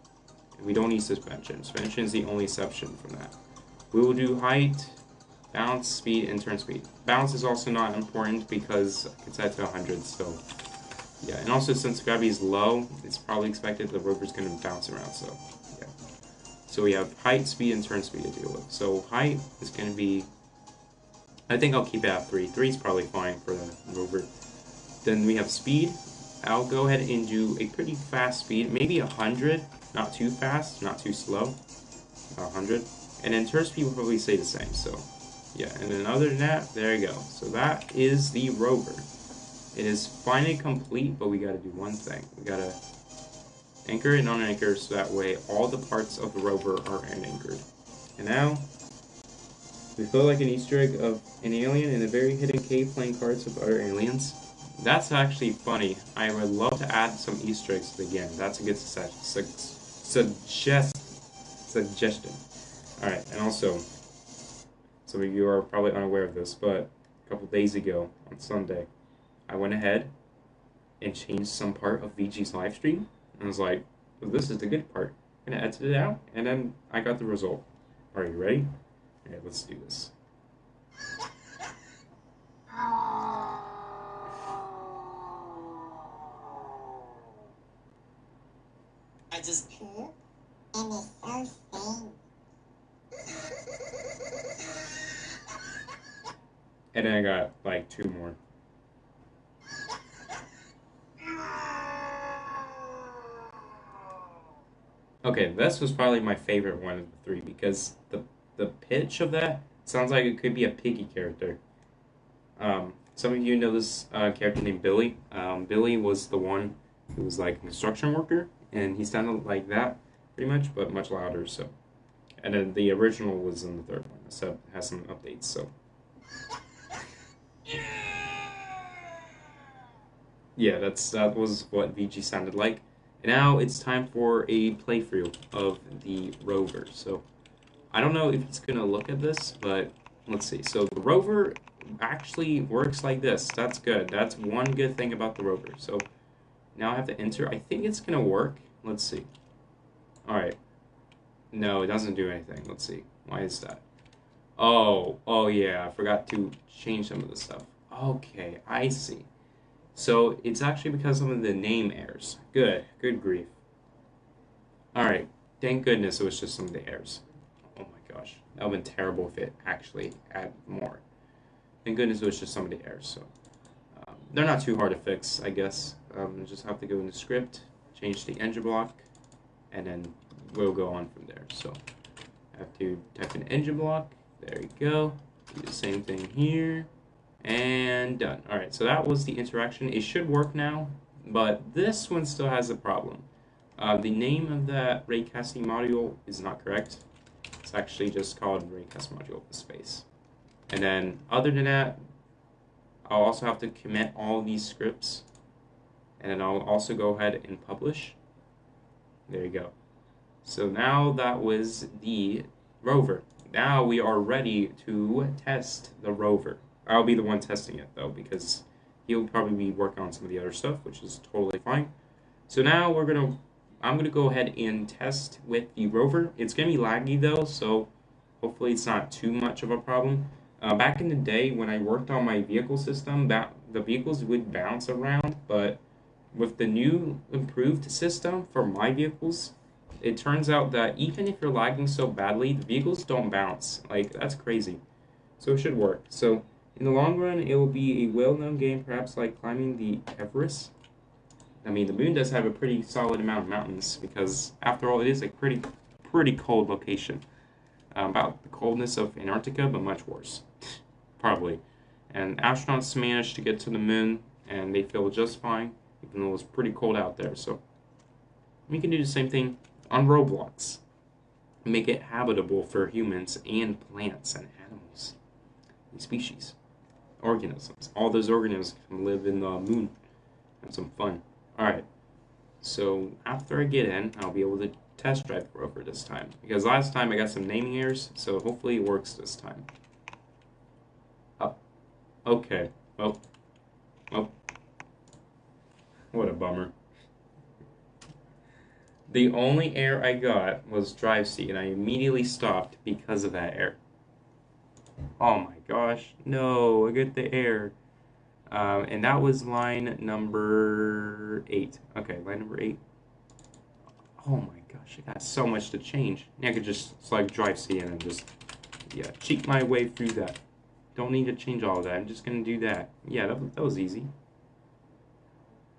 We don't need suspension. Suspension is the only exception from that. We will do height, bounce, speed, and turn speed. Bounce is also not important because it's set to 100, so yeah. And also since gravity is low, it's probably expected the rover's going to bounce around, so yeah. So we have height, speed, and turn speed to deal with. So height is going to be, I think I'll keep it at 3. 3 is probably fine for the rover. Then we have speed. I'll go ahead and do a pretty fast speed, maybe 100, not too fast, not too slow, 100. And then turn speed will probably stay the same, so yeah. And then other than that, there you go. So that is the rover. It is finally complete, but we gotta do one thing. We gotta anchor and unanchor so that way all the parts of the rover are anchored. And now, we feel like an Easter egg of an alien in a very hidden cave playing cards with other aliens. That's actually funny. I would love to add some Easter eggs to the game. That's a good suggestion. Alright, and also, some of you are probably unaware of this, but a couple days ago, on Sunday, I went ahead and changed some part of VG's live stream. And I was like, well, this is the good part. I'm going to edit it out, and then I got the result. Are you ready? Alright, let's do this. I just poop and it's so faint. And then I got like 2 more. Okay, this was probably my favorite one of the 3 because the pitch of that sounds like it could be a piggy character. Some of you know this character named Billy. Billy was the one who was like a construction worker, and he sounded like that pretty much, but much louder. So, and then the original was in the 3rd one, so it has some updates. So, yeah, that was what VG sounded like. And now it's time for a playthrough of the rover. So, I don't know if it's gonna look at this, but let's see. So the rover actually works like this. That's good. That's one good thing about the rover. So now I have to enter. I think it's gonna work. Let's see. Alright. No, it doesn't do anything. Let's see. Why is that? Oh yeah, I forgot to change some of the stuff. Okay, I see. So it's actually because some of the name errors. Good grief. Alright, thank goodness it was just some of the errors. Oh my gosh, that would have been terrible if it actually had more. Thank goodness it was just some of the errors. So they're not too hard to fix, I guess. Just have to go into script, change the engine block, and then we'll go on from there. So I have to type in engine block. There you go. Do the same thing here. And done. Alright, so that was the interaction. It should work now, but this one still has a problem. The name of that raycasting module is not correct. It's actually just called Raycast module with space. And then other than that, I'll also have to commit all these scripts. And then I'll also go ahead and publish. There you go. So now that was the rover. Now we are ready to test the rover. I'll be the one testing it though, because he'll probably be working on some of the other stuff, which is totally fine. So now I'm gonna go ahead and test with the rover. It's gonna be laggy though, so hopefully it's not too much of a problem. Back in the day when I worked on my vehicle system, the vehicles would bounce around, but with the new improved system for my vehicles, it turns out that even if you're lagging so badly, the vehicles don't bounce. Like, that's crazy. So it should work. So in the long run, it will be a well-known game, perhaps like climbing the Everest. I mean, the moon does have a pretty solid amount of mountains because, after all, it is a pretty cold location. About the coldness of Antarctica, but much worse, probably. And astronauts managed to get to the moon, and they feel just fine, even though it's pretty cold out there. So we can do the same thing on Roblox. Make it habitable for humans and plants and animals, and species, organisms. All those organisms can live in the moon. Have some fun. Alright, so after I get in, I'll be able to test drive the rover this time. Because last time I got some naming errors, so hopefully it works this time. Oh, okay. Well, what a bummer. The only error I got was drive seat, and I immediately stopped because of that error. Oh my gosh, no, I get the error. And that was line number 8. Okay, line number 8. Oh my gosh, I got so much to change. I could just select drive C and just, yeah, cheat my way through that. Don't need to change all of that. I'm just going to do that. Yeah, that was easy.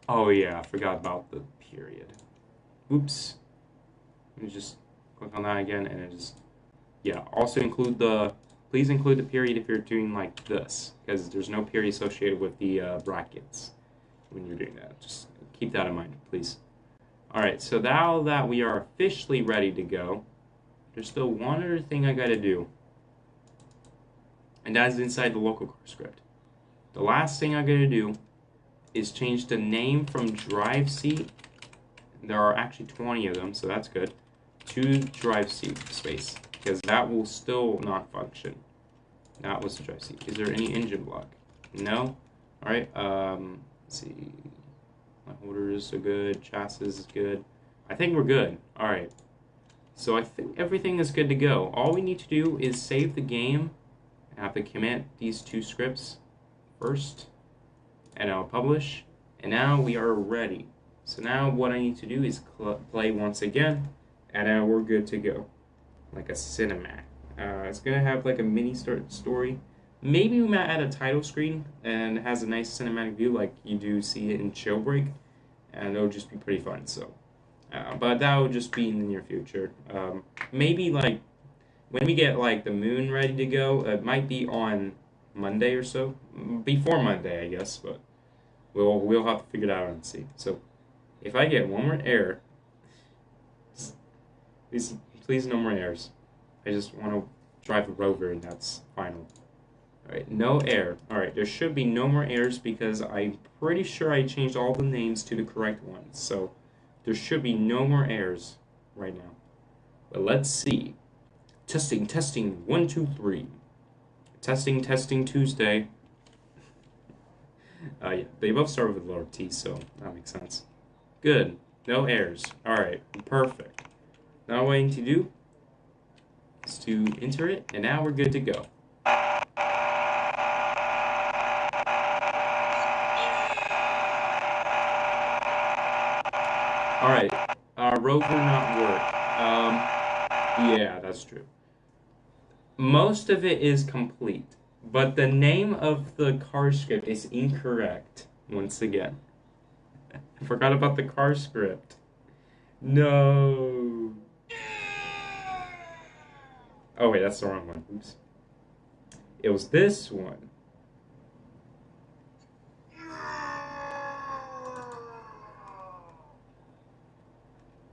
Oh yeah, I forgot about the period. Oops. Let me just click on that again and it just, yeah, also please include the period if you're doing like this, because there's no period associated with the brackets when you're doing that. Just keep that in mind, please. Alright, so now that we are officially ready to go, there's still one other thing I gotta do. And that is inside the local car script. The last thing I gotta do is change the name from drive seat. There are actually 20 of them, so that's good. To drive seat space, because that will still not function. That was the drive seat. Is there any engine block? No? Alright, let's see. My holders are good. Chassis is good. I think we're good. Alright. So I think everything is good to go. All we need to do is save the game. I have to commit these 2 scripts first. And I'll publish. And now we are ready. So now what I need to do is play once again. And now we're good to go. Like a cinematic. It's going to have like a mini story. Maybe we might add a title screen and it has a nice cinematic view like you do see it in Jailbreak. And it'll just be pretty fun. So, but that will just be in the near future. Maybe like when we get like the moon ready to go, it might be on Monday or so. Before Monday, I guess. But we'll have to figure it out and see. So if I get one more error, please no more errors. I just want to drive the rover and that's final. Alright, no error. Alright, there should be no more errors because I'm pretty sure I changed all the names to the correct ones. So there should be no more errors right now. But let's see. Testing, 1, 2, 3. Testing, Tuesday. Yeah, they both start with a lower T, so that makes sense. Good. No errors. Alright, perfect. Now what I need to do is to enter it, and now we're good to go. Alright, rover not work. Yeah, that's true. Most of it is complete, but the name of the car script is incorrect, once again. I forgot about the car script. No. Oh wait, that's the wrong one. Oops. It was this one.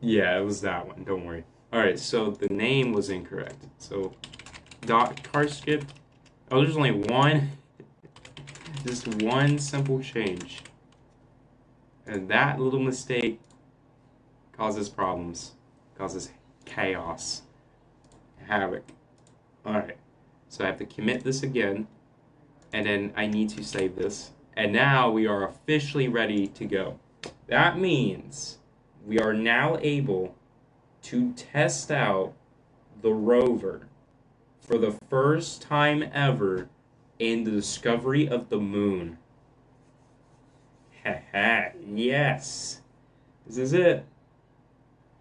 Yeah, it was that one. Don't worry. Alright, so the name was incorrect. So, dot car script. Oh, there's only one, just one simple change. And that little mistake causes problems, causes chaos, havoc. Alright, so I have to commit this again, and then I need to save this. And now we are officially ready to go. That means we are now able to test out the rover for the first time ever in the discovery of the moon. Haha, yes. This is it.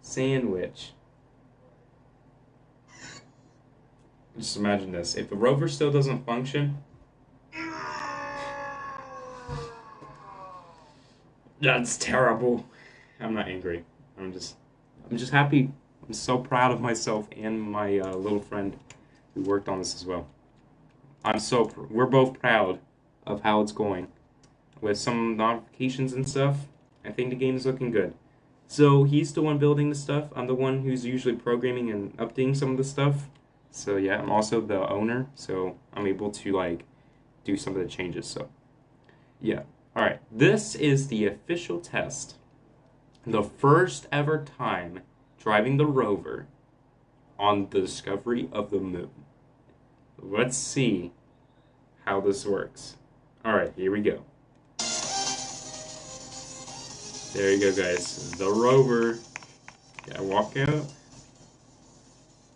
Sandwich. Just imagine this. If the rover still doesn't function, that's terrible. I'm not angry. I'm just happy. I'm so proud of myself and my little friend who worked on this as well. We're both proud of how it's going. With some modifications and stuff, I think the game is looking good. So he's the one building the stuff. I'm the one who's usually programming and updating some of the stuff. So yeah, I'm also the owner, so I'm able to like do some of the changes. So yeah. Alright, this is the official test. The first ever time driving the rover on the discovery of the moon. Let's see how this works. Alright, here we go. There you go, guys. The rover. Gotta walk out.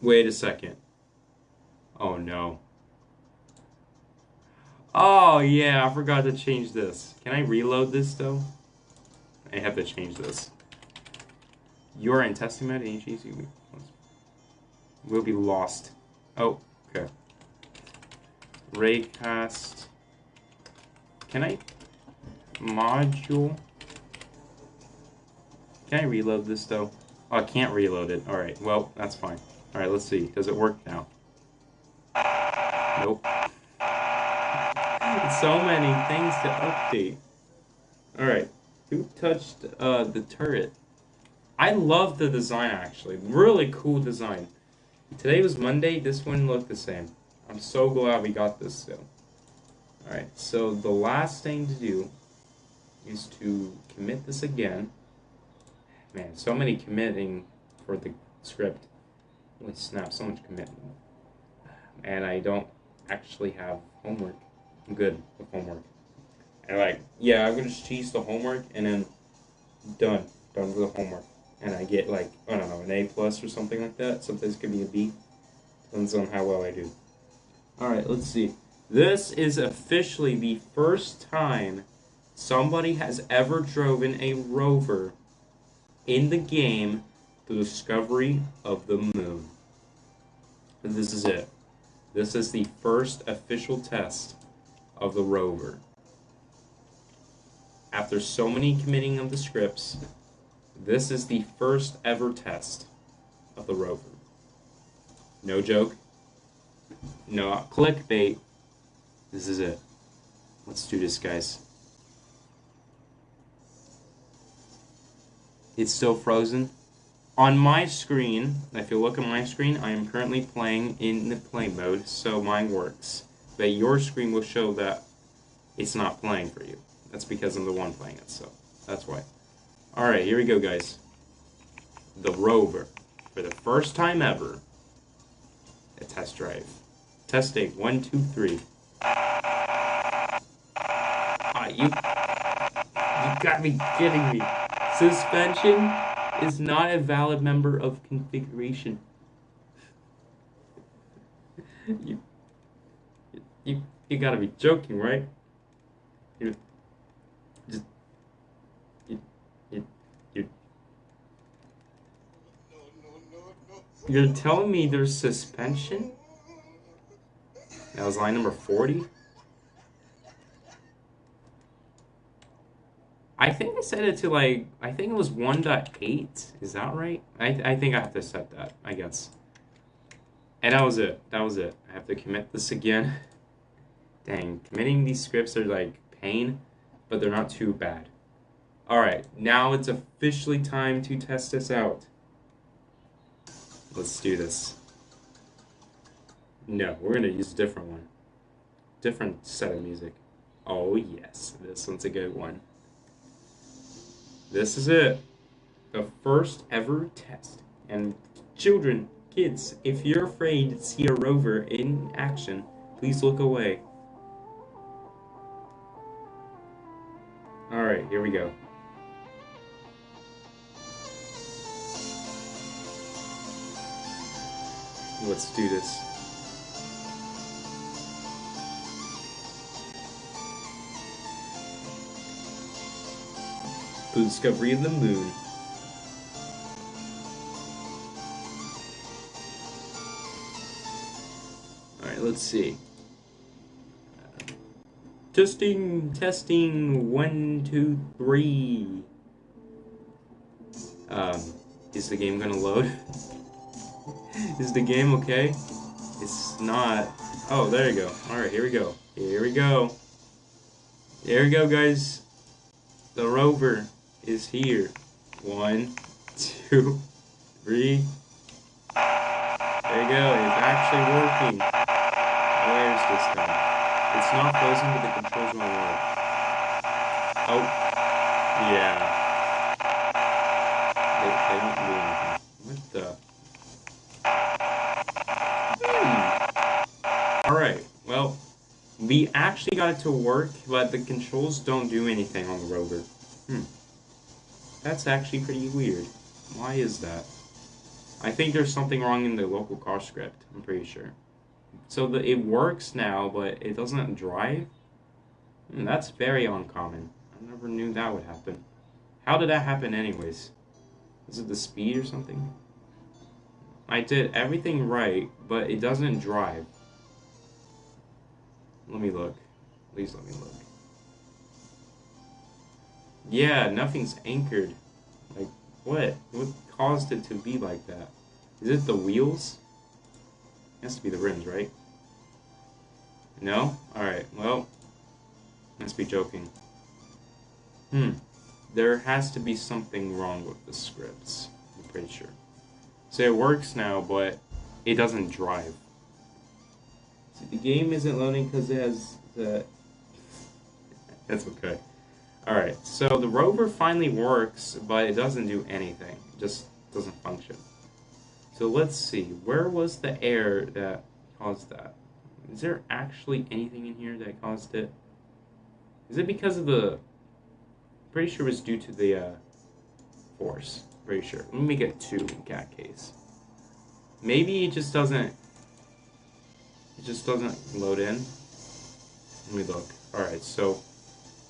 Wait a second. Oh no. Oh yeah, I forgot to change this. Can I reload this though? I have to change this. You are in testing mode, HEC will be lost. Oh, okay. Raycast. Can I module? Can I reload this though? Oh, I can't reload it. Alright, well, that's fine. Alright, let's see. Does it work now? Nope. So many things to update. Alright. Who touched the turret? I love the design actually. Really cool design. Today was Monday, this one looked the same. I'm so glad we got this still. Alright, so the last thing to do is to commit this again. Man, so many committing for the script. Holy snap, so much committing. And I don't actually have homework. I'm good with homework. And like, yeah, I'm gonna just cheese the homework and then done with the homework. And I get like, I don't know, an A plus or something like that. Sometimes it could be a B. Depends on how well I do. Alright, let's see. This is officially the first time somebody has ever driven a rover in the game, The Discovery of the Moon. And this is it. This is the first official test of the rover. After so many committing of the scripts, this is the first ever test of the rover. No joke. No clickbait. This is it. Let's do this, guys. It's still frozen. On my screen, if you look at my screen, I am currently playing in the play mode, so mine works. But your screen will show that it's not playing for you. That's because I'm the one playing it, so that's why. Alright, here we go, guys. The rover. For the first time ever, a test drive. Testing, 1, 2, 3. You gotta be kidding me. Suspension is not a valid member of configuration. You gotta be joking, right? You're telling me there's suspension? That was line number 40? I think I set it to like, I think it was 1.8. Is that right? I think I have to set that, I guess. And that was it. That was it. I have to commit this again. Dang, committing these scripts are like pain, but they're not too bad. Alright, now it's officially time to test this out. Let's do this. No, we're gonna use a different one. Different set of music. Oh yes, this one's a good one. This is it. The first ever test. And children, kids, if you're afraid to see a rover in action, please look away. Alright, here we go. Let's do this. The discovery of the moon. Alright, let's see. Testing, 1, 2, 3. Is the game gonna load? Is the game okay? It's not. Oh, there you go. Alright, here we go. Here we go. There we go, guys. The rover is here. 1, 2, 3. There you go. It's actually working. Where's this thing? It's not frozen, but the controls won't work. Oh. Yeah. They don't do anything. What the? Alright, well, we actually got it to work, but the controls don't do anything on the rover. That's actually pretty weird. Why is that? I think there's something wrong in the local car script, I'm pretty sure. So it works now, but it doesn't drive? That's very uncommon. I never knew that would happen. How did that happen anyways? Is it the speed or something? I did everything right, but it doesn't drive. Let me look. Please let me look. Yeah, nothing's anchored. Like, what? What caused it to be like that? Is it the wheels? It has to be the rims, right? No? Alright, well, must be joking. There has to be something wrong with the scripts. I'm pretty sure. So it works now, but it doesn't drive. See, the game isn't loading because it has the... That's okay. Alright, so the rover finally works, but it doesn't do anything. It just doesn't function. So let's see. Where was the error that caused that? Is there actually anything in here that caused it? Is it because of the... Pretty sure it was due to the force. Pretty sure. Let me make it 2 in that case. Maybe it just doesn't... It just doesn't load in. Let me look. Alright, so...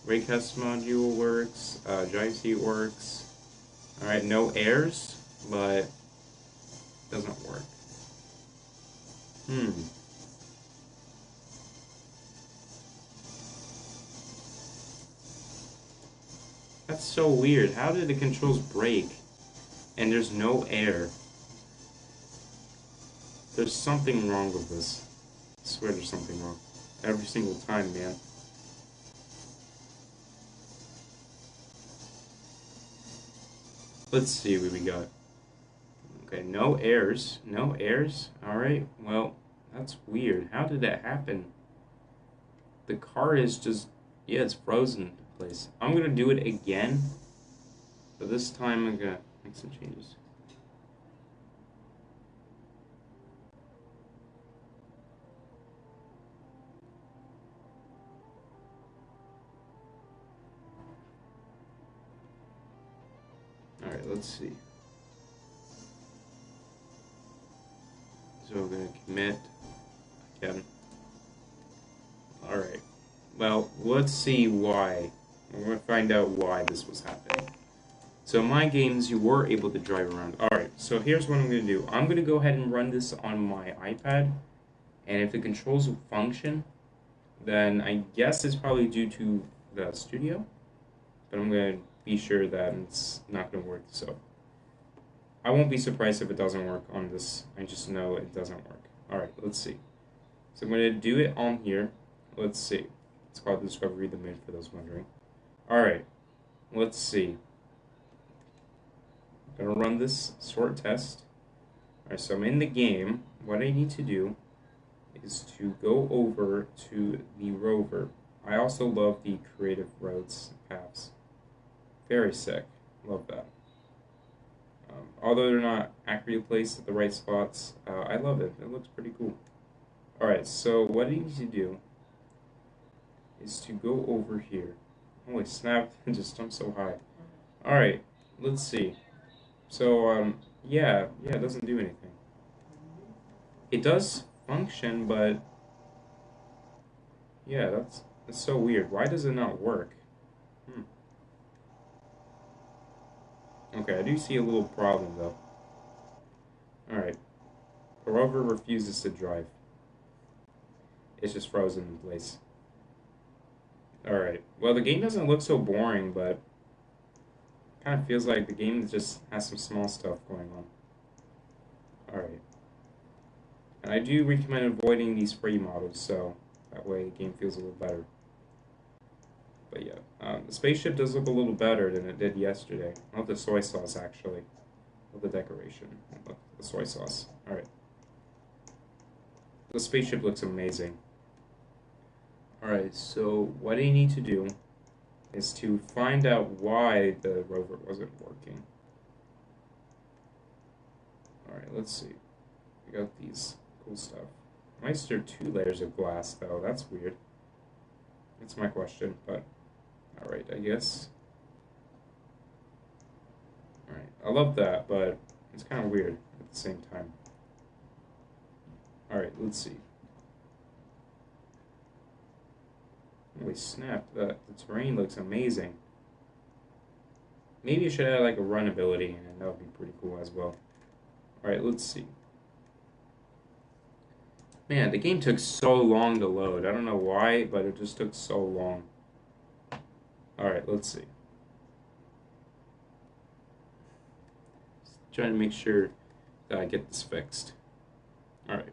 Raycast module works. Drive seat works. Alright, no errors, but... doesn't work. That's so weird. How did the controls break? And there's no air. There's something wrong with this. I swear there's something wrong. Every single time, man. Let's see what we got. Okay, no airs. No airs? Alright, well, that's weird. How did that happen? The car is just... Yeah, it's frozen in place. I'm gonna do it again. But this time I'm gonna make some changes. Alright, let's see. So we're going to commit again. Alright. Well, let's see why. We're going to find out why this was happening. So in my games, you were able to drive around. Alright, so here's what I'm going to do. I'm going to go ahead and run this on my iPad. And if the controls will function, then I guess it's probably due to the studio. But I'm going to be sure that it's not going to work, so... I won't be surprised if it doesn't work on this. I just know it doesn't work. Alright, let's see. So I'm going to do it on here. Let's see. It's called Discovery of the Moon, for those wondering. Alright, let's see. I'm going to run this short test. Alright, so I'm in the game. What I need to do is to go over to the rover. I also love the creative roads paths. Very sick. Love that. Although they're not accurately placed at the right spots, I love it. It looks pretty cool. Alright, so what I need to do is to go over here. Holy snap, it just jumped so high. Alright, let's see. So, yeah, it doesn't do anything. It does function, but yeah, that's so weird. Why does it not work? Hmm. Okay, I do see a little problem though. Alright, the rover refuses to drive. It's just frozen in place. Alright, well, the game doesn't look so boring, but kind of feels like the game just has some small stuff going on. Alright. And I do recommend avoiding these free models, so that way the game feels a little better. But yeah, the spaceship does look a little better than it did yesterday. Not the soy sauce, actually. Not the decoration. Look, the soy sauce. Alright. The spaceship looks amazing. Alright, so what I need to do is to find out why the rover wasn't working. Alright, let's see. We got these cool stuff. Why is there 2 layers of glass, though? That's weird. That's my question, but alright, I guess. Alright, I love that, but it's kind of weird at the same time. Alright, let's see. Holy snap, the terrain looks amazing. Maybe you should add like a run ability, and that would be pretty cool as well. Alright, let's see. Man, the game took so long to load. I don't know why, but it just took so long. Alright, let's see. Just trying to make sure that I get this fixed. Alright.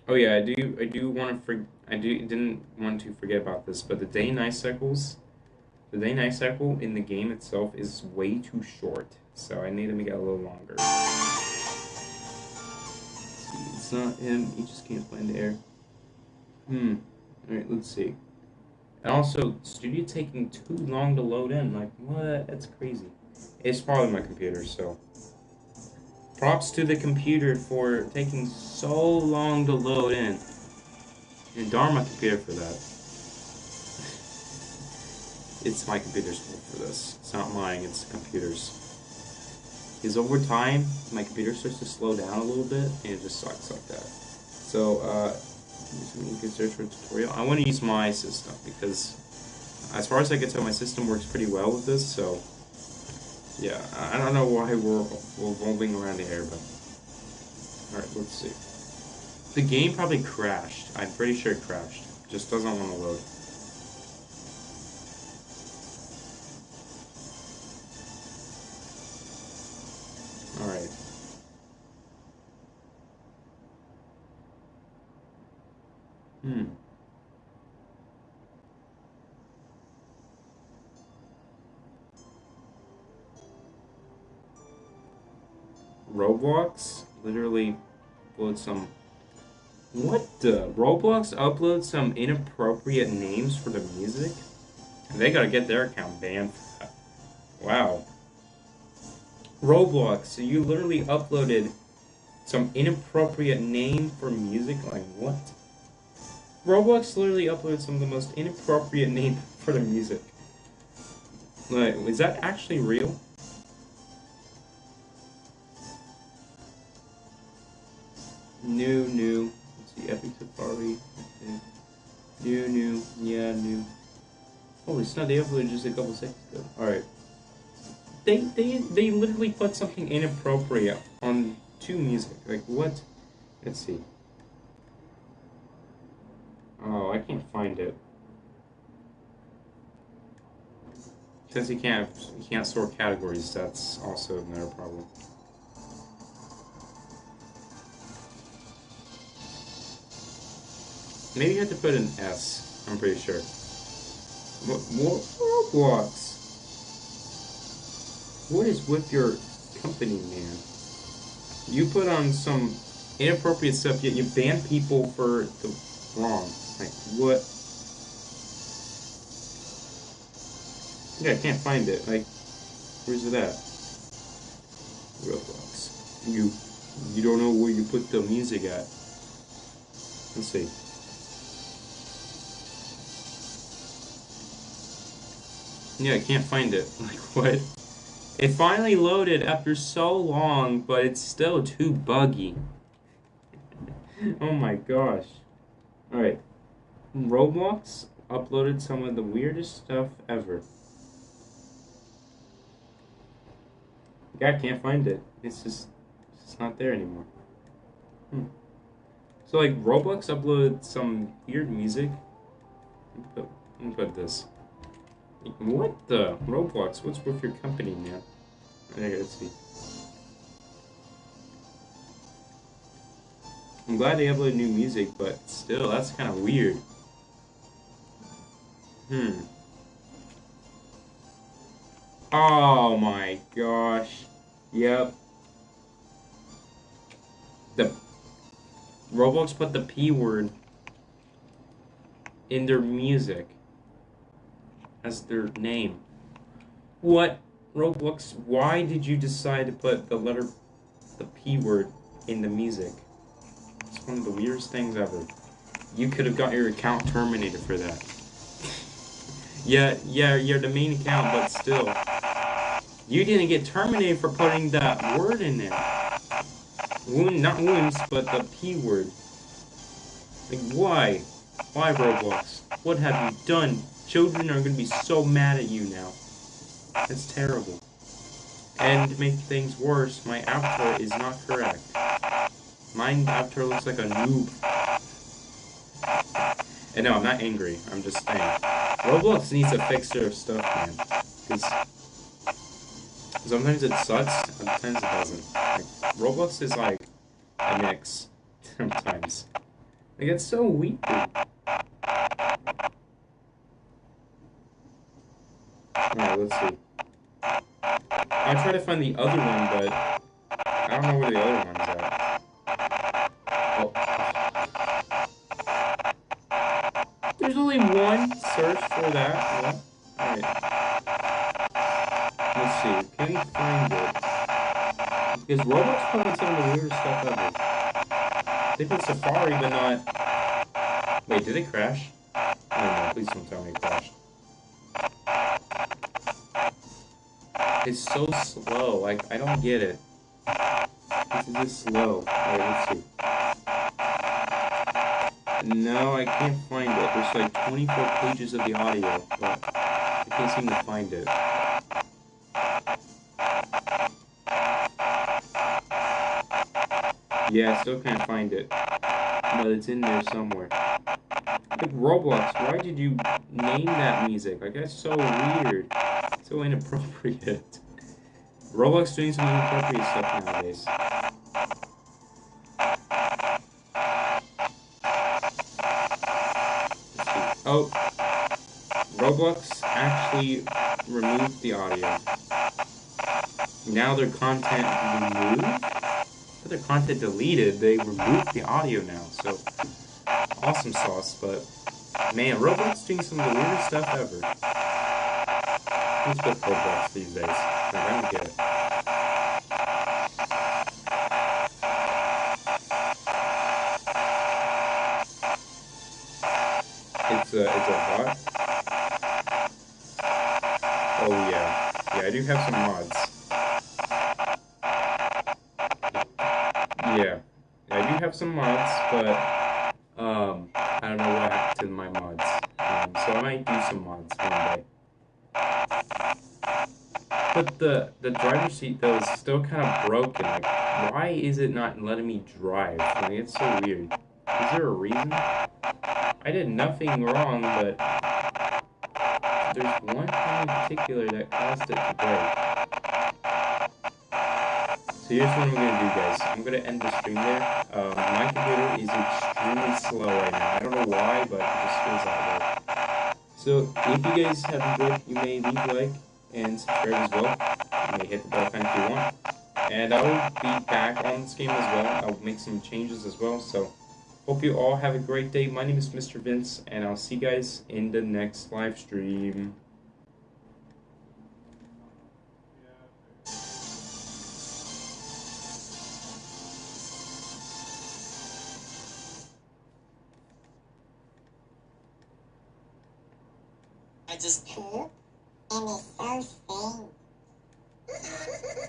Oh yeah, I didn't want to forget about this, but the day-night cycles, the day-night cycle in the game itself is way too short, so I need to make it a little longer. It's not him, he just can't find the air. Alright, let's see. And also, studio taking too long to load in, like, what? That's crazy. It's probably my computer, so props to the computer for taking so long to load in. And darn my computer for that. It's my computer's fault for this. It's not mine, it's the computer's. Because over time, my computer starts to slow down a little bit, and it just sucks like that. So, you can search for a tutorial. I want to use my system, because as far as I can tell, my system works pretty well with this, so yeah, I don't know why we're rolling around the air, but alright, let's see. The game probably crashed. I'm pretty sure it crashed. Just doesn't want to load. Alright. Roblox literally upload some. What the? Roblox uploads some inappropriate names for the music? They gotta get their account banned. Wow. Roblox, so you literally uploaded some inappropriate name for music? Like, what? Roblox literally uploaded some of the most inappropriate name for the music. Like, is that actually real? New. Let's see, Epic Safari. Okay. New. Yeah, new. Holy snap, they uploaded just a couple seconds ago. Alright. They literally put something inappropriate on to music. Like, what? Let's see. Oh, I can't find it. Since you can't sort categories, that's also another problem. Maybe you have to put an S, I'm pretty sure. What Roblox? What is with your company, man? You put on some inappropriate stuff, yet you ban people for the wrong. Like, what? Yeah, I can't find it. Like, where's it at? Roblox. You don't know where you put the music at. Let's see. Yeah, I can't find it. Like, what? It finally loaded after so long, but it's still too buggy. Oh my gosh. Alright. Roblox uploaded some of the weirdest stuff ever. Yeah, I can't find it. It's not there anymore. So, like, Roblox uploaded some weird music. Let me put this. What the? Roblox, what's with your company, man? I gotta see. I'm glad they uploaded new music, but still, that's kind of weird. Oh my gosh. Yep. The Roblox put the P word in their music as their name. What? Roblox, why did you decide to put the P word in the music? It's one of the weirdest things ever. You could have got your account terminated for that. Yeah, you're the main account, but still. You didn't get terminated for putting that word in there. Not wounds, but the P word. Like, why? Why, Roblox? What have you done? Children are going to be so mad at you now. That's terrible. And to make things worse, my avatar is not correct. My avatar looks like a noob. And no, I'm not angry. I'm just saying. Roblox needs to fix their stuff, man. Because sometimes it sucks, sometimes it doesn't. Like, Roblox is like a mix. Sometimes. Like, it's so weird. Alright, let's see. I tried to find the other one, but I don't know where the other one's at. Oh. There's only one search for that. What? Alright. Let's see. Can we find it? Because Roblox put on some of the weirdest stuff ever. They put Safari, but not... Wait, did it crash? Oh no, please don't tell me it crashed. It's so slow. Like, I don't get it. This is just slow. Alright, let's see. No, I can't find it. There's like 24 pages of the audio, but I can't seem to find it. Yeah, I still can't find it. But it's in there somewhere. Like, Roblox, why did you name that music? Like, that's so weird. So inappropriate. Roblox doing some inappropriate stuff nowadays. Oh, Roblox actually removed the audio. Now their content removed? Their content deleted, they removed the audio now, so awesome sauce, but man, Roblox doing some of the weirdest stuff ever. What's with Roblox these days? Like, I don't get it. It's a bot? Oh yeah. Yeah, I do have some mods. Yeah. I do have some mods, but I don't know what happened to my mods. So I might do some mods one day. But the driver's seat though is still kind of broken. Like, why is it not letting me drive? Like, it's so weird. Is there a reason? I did nothing wrong, but there's one thing in particular that caused it to break. So here's what I'm gonna do, guys. I'm gonna end the stream there. My computer is extremely slow right now. I don't know why, but it just feels that way. So if you guys have enjoyed, you may leave a like and subscribe as well. You may hit the bell icon if you want. And I will be back on this game as well. I'll make some changes as well. So hope you all have a great day. My name is Mr. Vince, and I'll see you guys in the next live stream. I just poop and it's so stink.